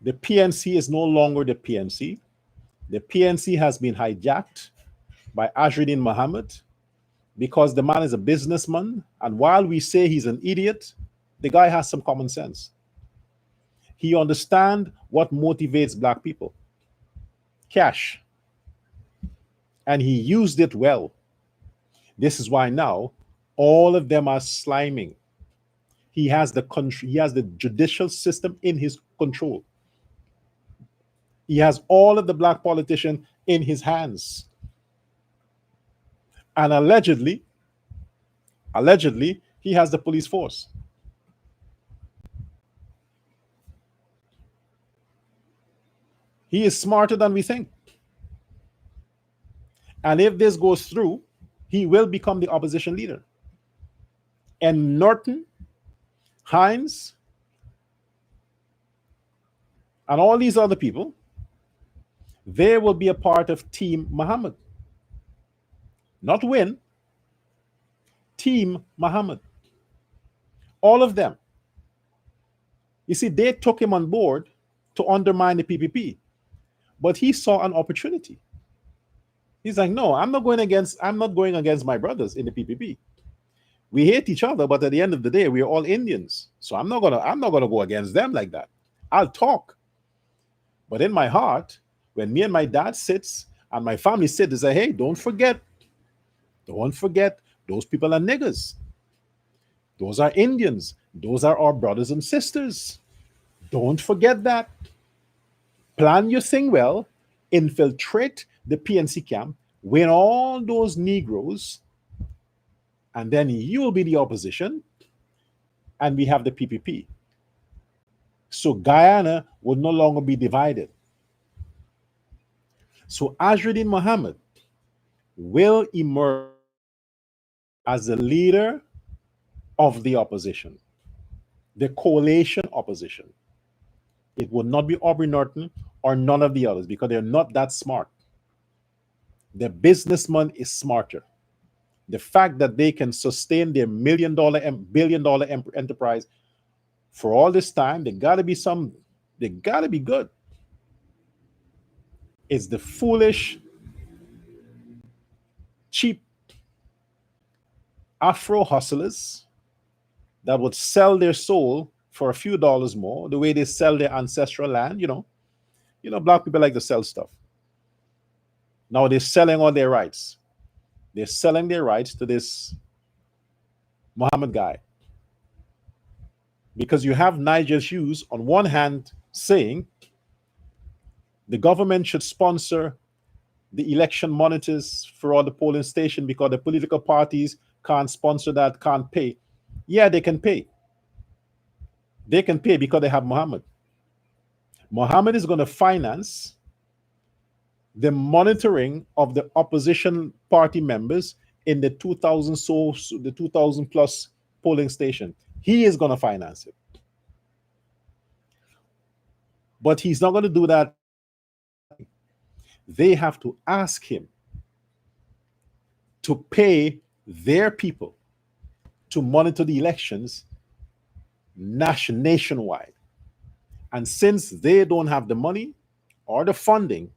the PNC is no longer the PNC. The PNC has been hijacked by Azruddin Mohammed because the man is a businessman. And while we say he's an idiot, the guy has some common sense. He understands what motivates black people. Cash. And he used it well. This is why now all of them are sliming. He has the country, he has the judicial system in his control. He has all of the black politicians in his hands. And allegedly, he has the police force. He is smarter than we think. And if this goes through, he will become the opposition leader. And Norton, Hines, and all these other people, they will be a part of Team Muhammad. Not win, Team Muhammad. All of them. You see, they took him on board to undermine the PPP, but he saw an opportunity. He's like, no, I'm not going against my brothers in the PPP. We hate each other, but at the end of the day, we are all Indians. So I'm not gonna go against them like that. I'll talk. But in my heart, when me and my dad sits and my family sit, they say, hey, don't forget, those people are niggers. Those are Indians. Those are our brothers and sisters. Don't forget that. Plan your thing well, infiltrate the PNC camp, win all those Negroes, And then you will be the opposition, and we have the PPP. So Guyana will no longer be divided. So Azruddin Mohammed will emerge as the leader of the opposition, the coalition opposition. It will not be Aubrey Norton or none of the others because they're not that smart. The businessman is smarter. The fact that they can sustain their billion dollar enterprise for all this time, they gotta be good. It's the foolish, cheap Afro hustlers that would sell their soul for a few dollars more, the way they sell their ancestral land. Black people like to sell stuff. Now they're selling all their rights. They're selling their rights to this Muhammad guy. Because you have Nigel Hughes on one hand saying the government should sponsor the election monitors for all the polling stations because the political parties can't sponsor that, can't pay. Yeah, they can pay. They can pay because they have Muhammad. Muhammad is going to finance the monitoring of the opposition party members in the 2000 plus polling station. He is going to finance it. But he's not going to do that. They have to ask him to pay their people to monitor the elections nationwide. And since they don't have the money or the funding,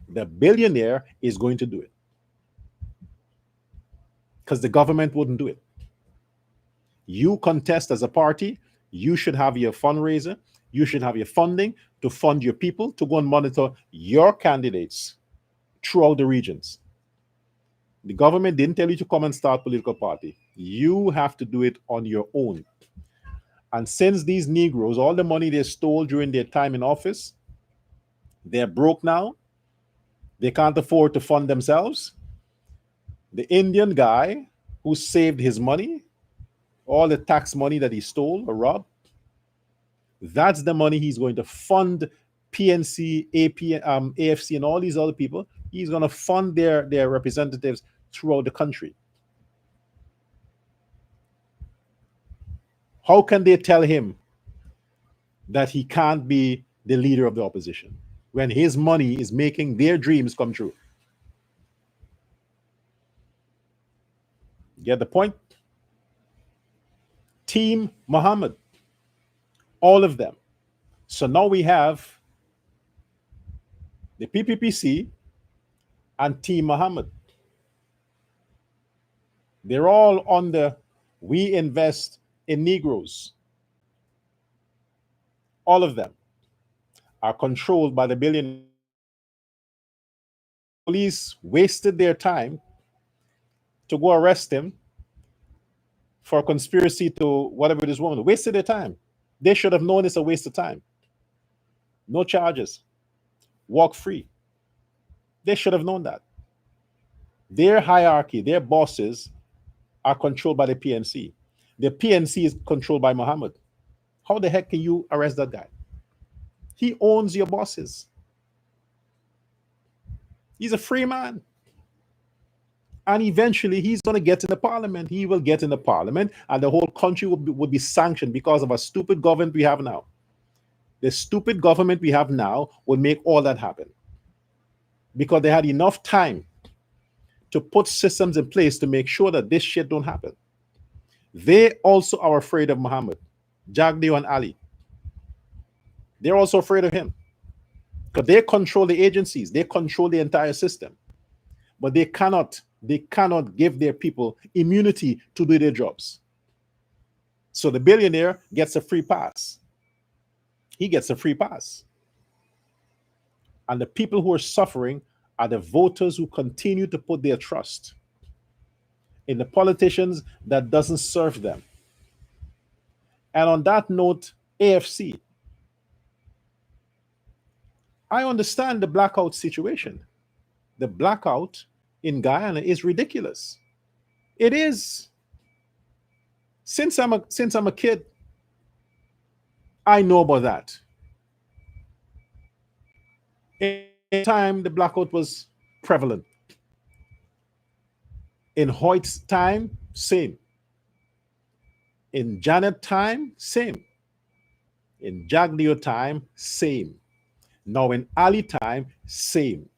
the billionaire is going to do it. Because the government wouldn't do it. You contest as a party, you should have your fundraiser, you should have your funding to fund your people to go and monitor your candidates throughout the regions. The government didn't tell you to come and start a political party. You have to do it on your own. And since these Negroes, all the money they stole during their time in office, they're broke now. They can't afford to fund themselves. The Indian guy who saved his money, all the tax money that he stole or robbed, that's the money he's going to fund PNC, AFC, and all these other people. He's going to fund their representatives throughout the country. How can they tell him that he can't be the leader of the opposition when his money is making their dreams come true? Get the point? Team Muhammad, all of them. So now we have the PPPC and Team Muhammad. They're all on the we invest in Negroes. All of them are controlled by the billionaires. Police wasted their time to go arrest him for conspiracy to whatever this woman. Wasted their time. They should have known it's a waste of time. No charges. Walk free. They should have known that. Their hierarchy, their bosses are controlled by the PNC. The PNC is controlled by Muhammad. How the heck can you arrest that guy? He owns your bosses. He's a free man. And eventually he's going to get in the parliament. He will get in the parliament and the whole country would be sanctioned because of a stupid government we have now. The stupid government we have now will make all that happen. Because they had enough time to put systems in place to make sure that this shit don't happen. They also are afraid of Muhammad, Jagdeo and Ali. They're also afraid of him. Because they control the agencies. They control the entire system. But they cannot give their people immunity to do their jobs. So the billionaire gets a free pass. He gets a free pass. And the people who are suffering are the voters who continue to put their trust in the politicians that doesn't serve them. And on that note, AFC, I understand the blackout situation. The blackout in Guyana is ridiculous. It is. Since I'm a kid, I know about that. In time, the blackout was prevalent. In Hoyt's time, same. In Janet time, same. In Jaglio time, same. Now in Ali time, same.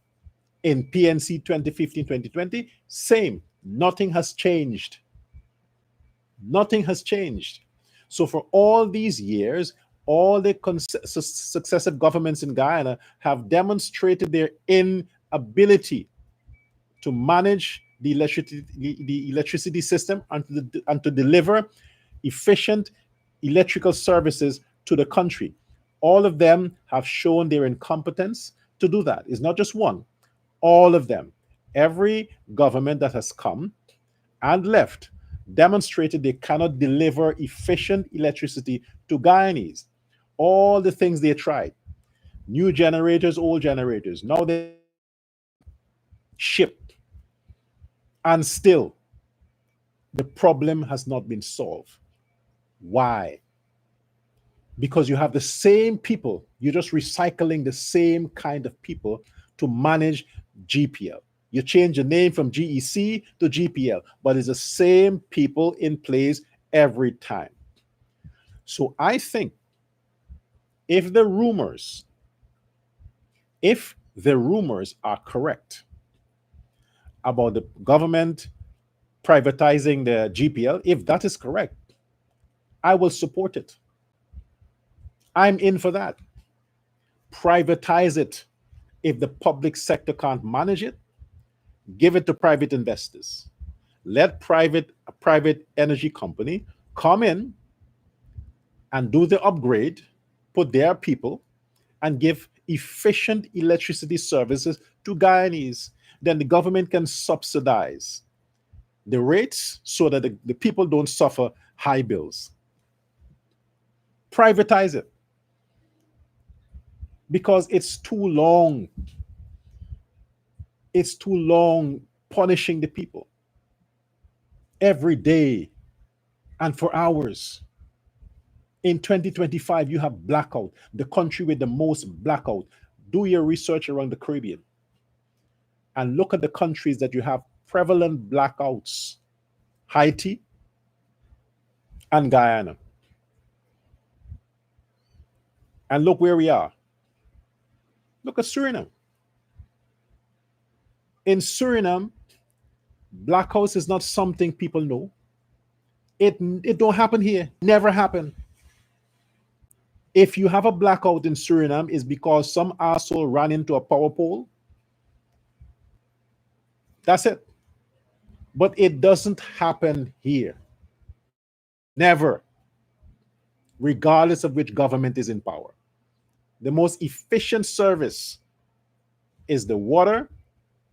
In PNC 2015, 2020, same. Nothing has changed. Nothing has changed. So for all these years, all the successive governments in Guyana have demonstrated their inability to manage the electricity system and to deliver efficient electrical services to the country. All of them have shown their incompetence to do that. It's not just one, all of them. Every government that has come and left demonstrated they cannot deliver efficient electricity to Guyanese. All the things they tried, new generators, old generators, now they shipped, and still the problem has not been solved. Why? Because you have the same people, you're just recycling the same kind of people to manage GPL. You change the name from GEC to GPL, but it's the same people in place every time. So I think if the rumors, are correct about the government privatizing the GPL, if that is correct, I will support it. I'm in for that. Privatize it. If the public sector can't manage it, give it to private investors. Let a private energy company come in and do the upgrade, put their people, and give efficient electricity services to Guyanese. Then the government can subsidize the rates so that the people don't suffer high bills. Privatize it. Because it's too long. It's too long punishing the people every day and for hours. In 2025, you have blackout, the country with the most blackout. Do your research around the Caribbean and look at the countries that you have prevalent blackouts: Haiti and Guyana. And look where we are. Look at Suriname. In Suriname, blackouts is not something people know. It don't happen here. Never happen. If you have a blackout in Suriname, it's because some asshole ran into a power pole. That's it. But it doesn't happen here. Never. Regardless of which government is in power. The most efficient service is the water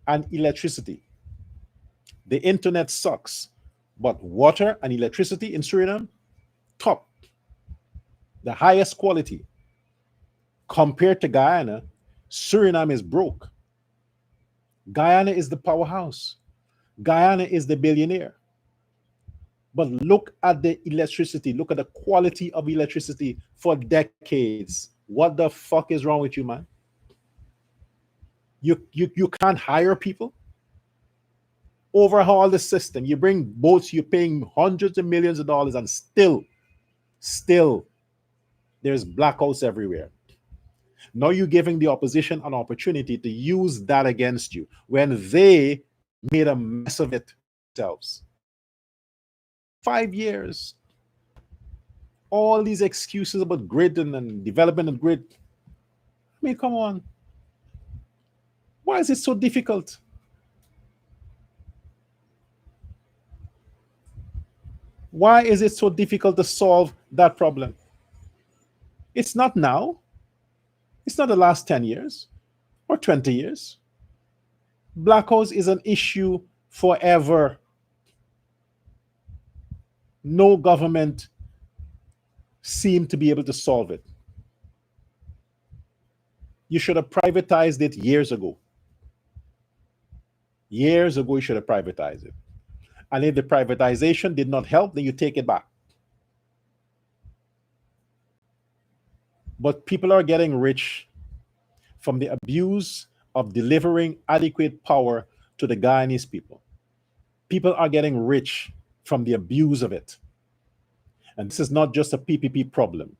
and electricity. The internet sucks, but water and electricity in Suriname, top. The highest quality. Compared to Guyana, Suriname is broke. Guyana is the powerhouse. Guyana is the billionaire. But look at the electricity. Look at the quality of electricity for decades. What the fuck is wrong with you, man? You can't hire people? Overhaul the system. You bring boats, you're paying hundreds of millions of dollars, and still, there's blackouts everywhere. Now you're giving the opposition an opportunity to use that against you when they made a mess of it themselves. 5 years. All these excuses about grid and development of grid. I mean, come on. Why is it so difficult? Why is it so difficult to solve that problem? It's not now. It's not the last 10 years or 20 years. Blackouts is an issue forever. No government seemed to be able to solve it. You should have privatized it years ago. Years ago, you should have privatized it. And if the privatization did not help, then you take it back. But people are getting rich from the abuse of delivering adequate power to the Guyanese people. People are getting rich from the abuse of it. And this is not just a PPP problem.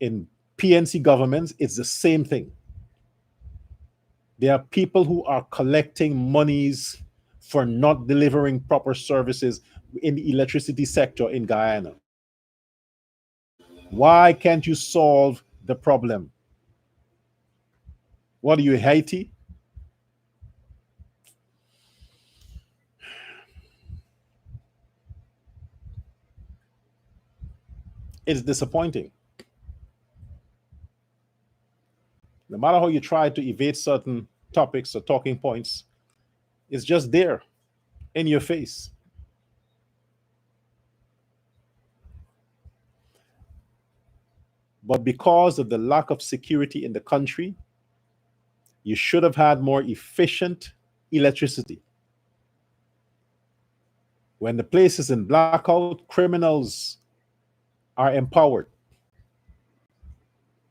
In PNC governments, it's the same thing. There are people who are collecting monies for not delivering proper services in the electricity sector in Guyana. Why can't you solve the problem? What are you, Haiti? It's disappointing. No matter how you try to evade certain topics or talking points, it's just there in your face. But because of the lack of security in the country, you should have had more efficient electricity. When the place is in blackout, criminals are empowered.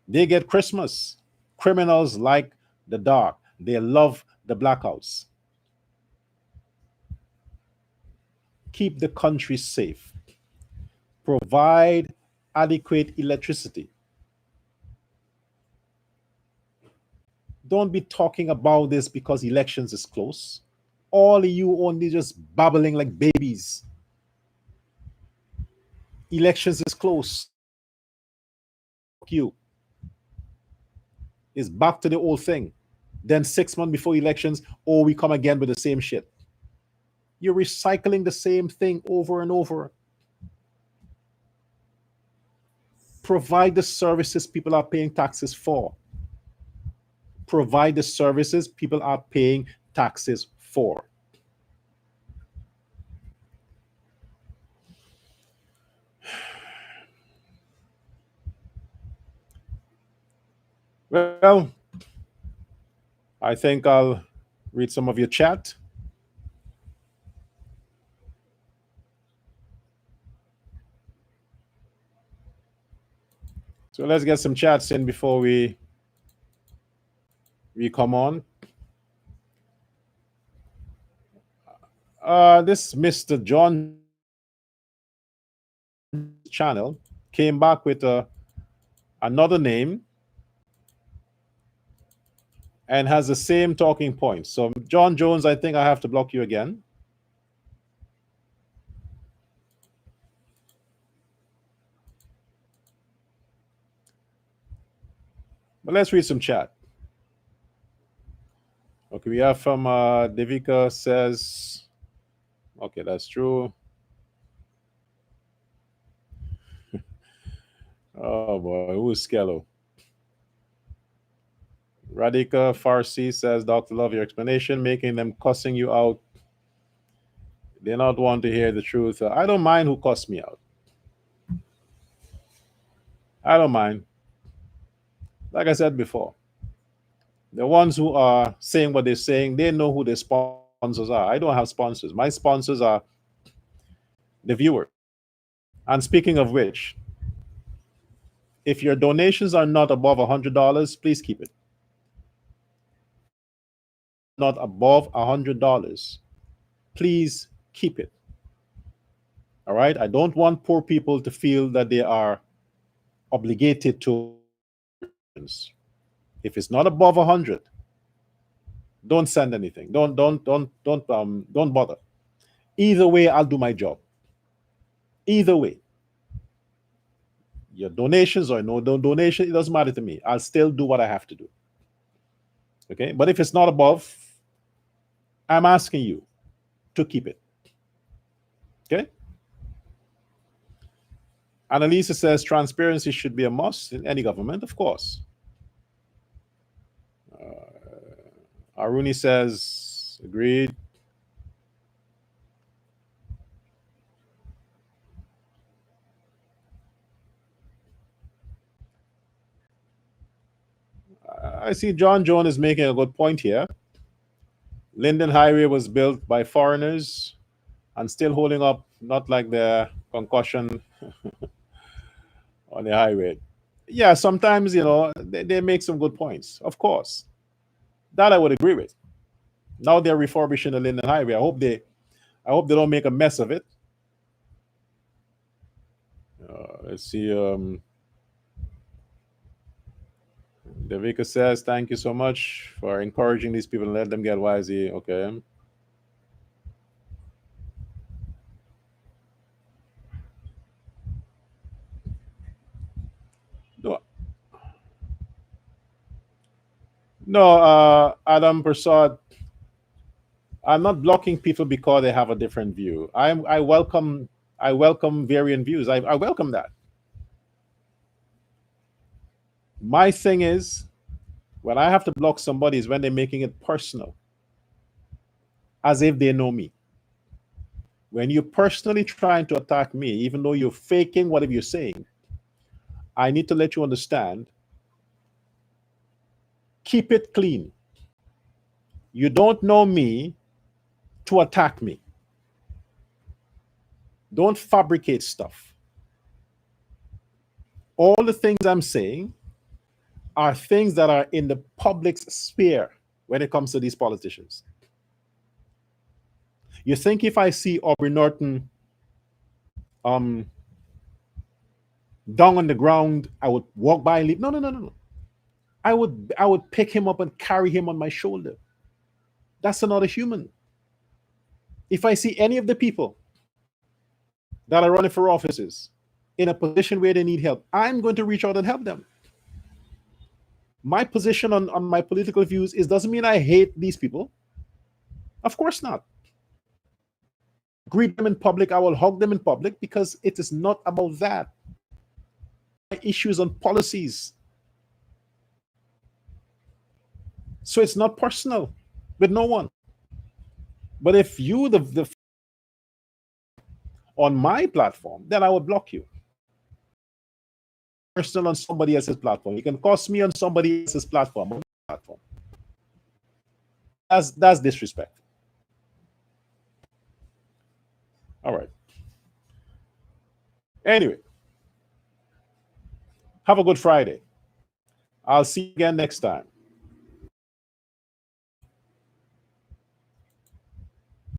They get Christmas. Criminals like the dark, they love the blackouts. Keep the country safe. Provide adequate electricity. Don't be talking about this because elections is close. All of you only just babbling like babies. Elections is close. You is back to the old thing. Then 6 months before elections, oh, we come again with the same shit. You're recycling the same thing over and over. Provide the services people are paying taxes for. Provide the services people are paying taxes for. Well, I think I'll read some of your chat. So let's get some chats in before we come on. This Mr. John channel came back with another name and has the same talking points. So John Jones, I think I have to block you again. But let's read some chat. Okay, we have from Devika says, okay, that's true. Oh boy, who's Skello? Radhika Farsi says, Dr. Love, your explanation, making them cussing you out. They not want to hear the truth. I don't mind who cuss me out. I don't mind. Like I said before, the ones who are saying what they're saying, they know who their sponsors are. I don't have sponsors. My sponsors are the viewer. And speaking of which, if your donations are not above $100, please keep it. Not above $100, please keep it. All right? I don't want poor people to feel that they are obligated to. If it's not above 100, don't send anything. Don't bother. Either way, I'll do my job. Either way, your donations or no donation, it doesn't matter to me. I'll still do what I have to do. Okay, but if it's not above, I'm asking you to keep it. Okay. Annalisa says transparency should be a must in any government, of course. Aruni says agreed. I see John Jones is making a good point here. Linden Highway was built by foreigners and still holding up, not like the concussion on the highway. Yeah, sometimes they make some good points. Of course, that I would agree with. Now they're refurbishing the Linden Highway. I hope they don't make a mess of it. Let's see. Devika says, "Thank you so much for encouraging these people and let them get wisey." Okay. No, no, Adam Prasad. I'm not blocking people because they have a different view. I welcome variant views. I welcome that. My thing is when I have to block somebody is when they're making it personal, as if they know me. When you're personally trying to attack me, even though you're faking whatever you're saying, I need to let you understand. Keep it clean. You don't know me to attack me. Don't fabricate stuff. All the things I'm saying are things that are in the public's sphere when it comes to these politicians. You think if I see Aubrey Norton um, down on the ground, I would walk by and leave? No, no, no, no, no. I would pick him up and carry him on my shoulder. That's another human. If I see any of the people that are running for offices in a position where they need help, I'm going to reach out and help them. My position on my political views is doesn't mean I hate these people. Of course not. Greet them in public, I will hug them in public because it is not about that. My issues on policies. So it's not personal with no one. But if you the on my platform, then I will block you. Personal on somebody else's platform. You can cost me on somebody else's platform. On my platform. That's disrespect. All right. Anyway, have a good Friday. I'll see you again next time.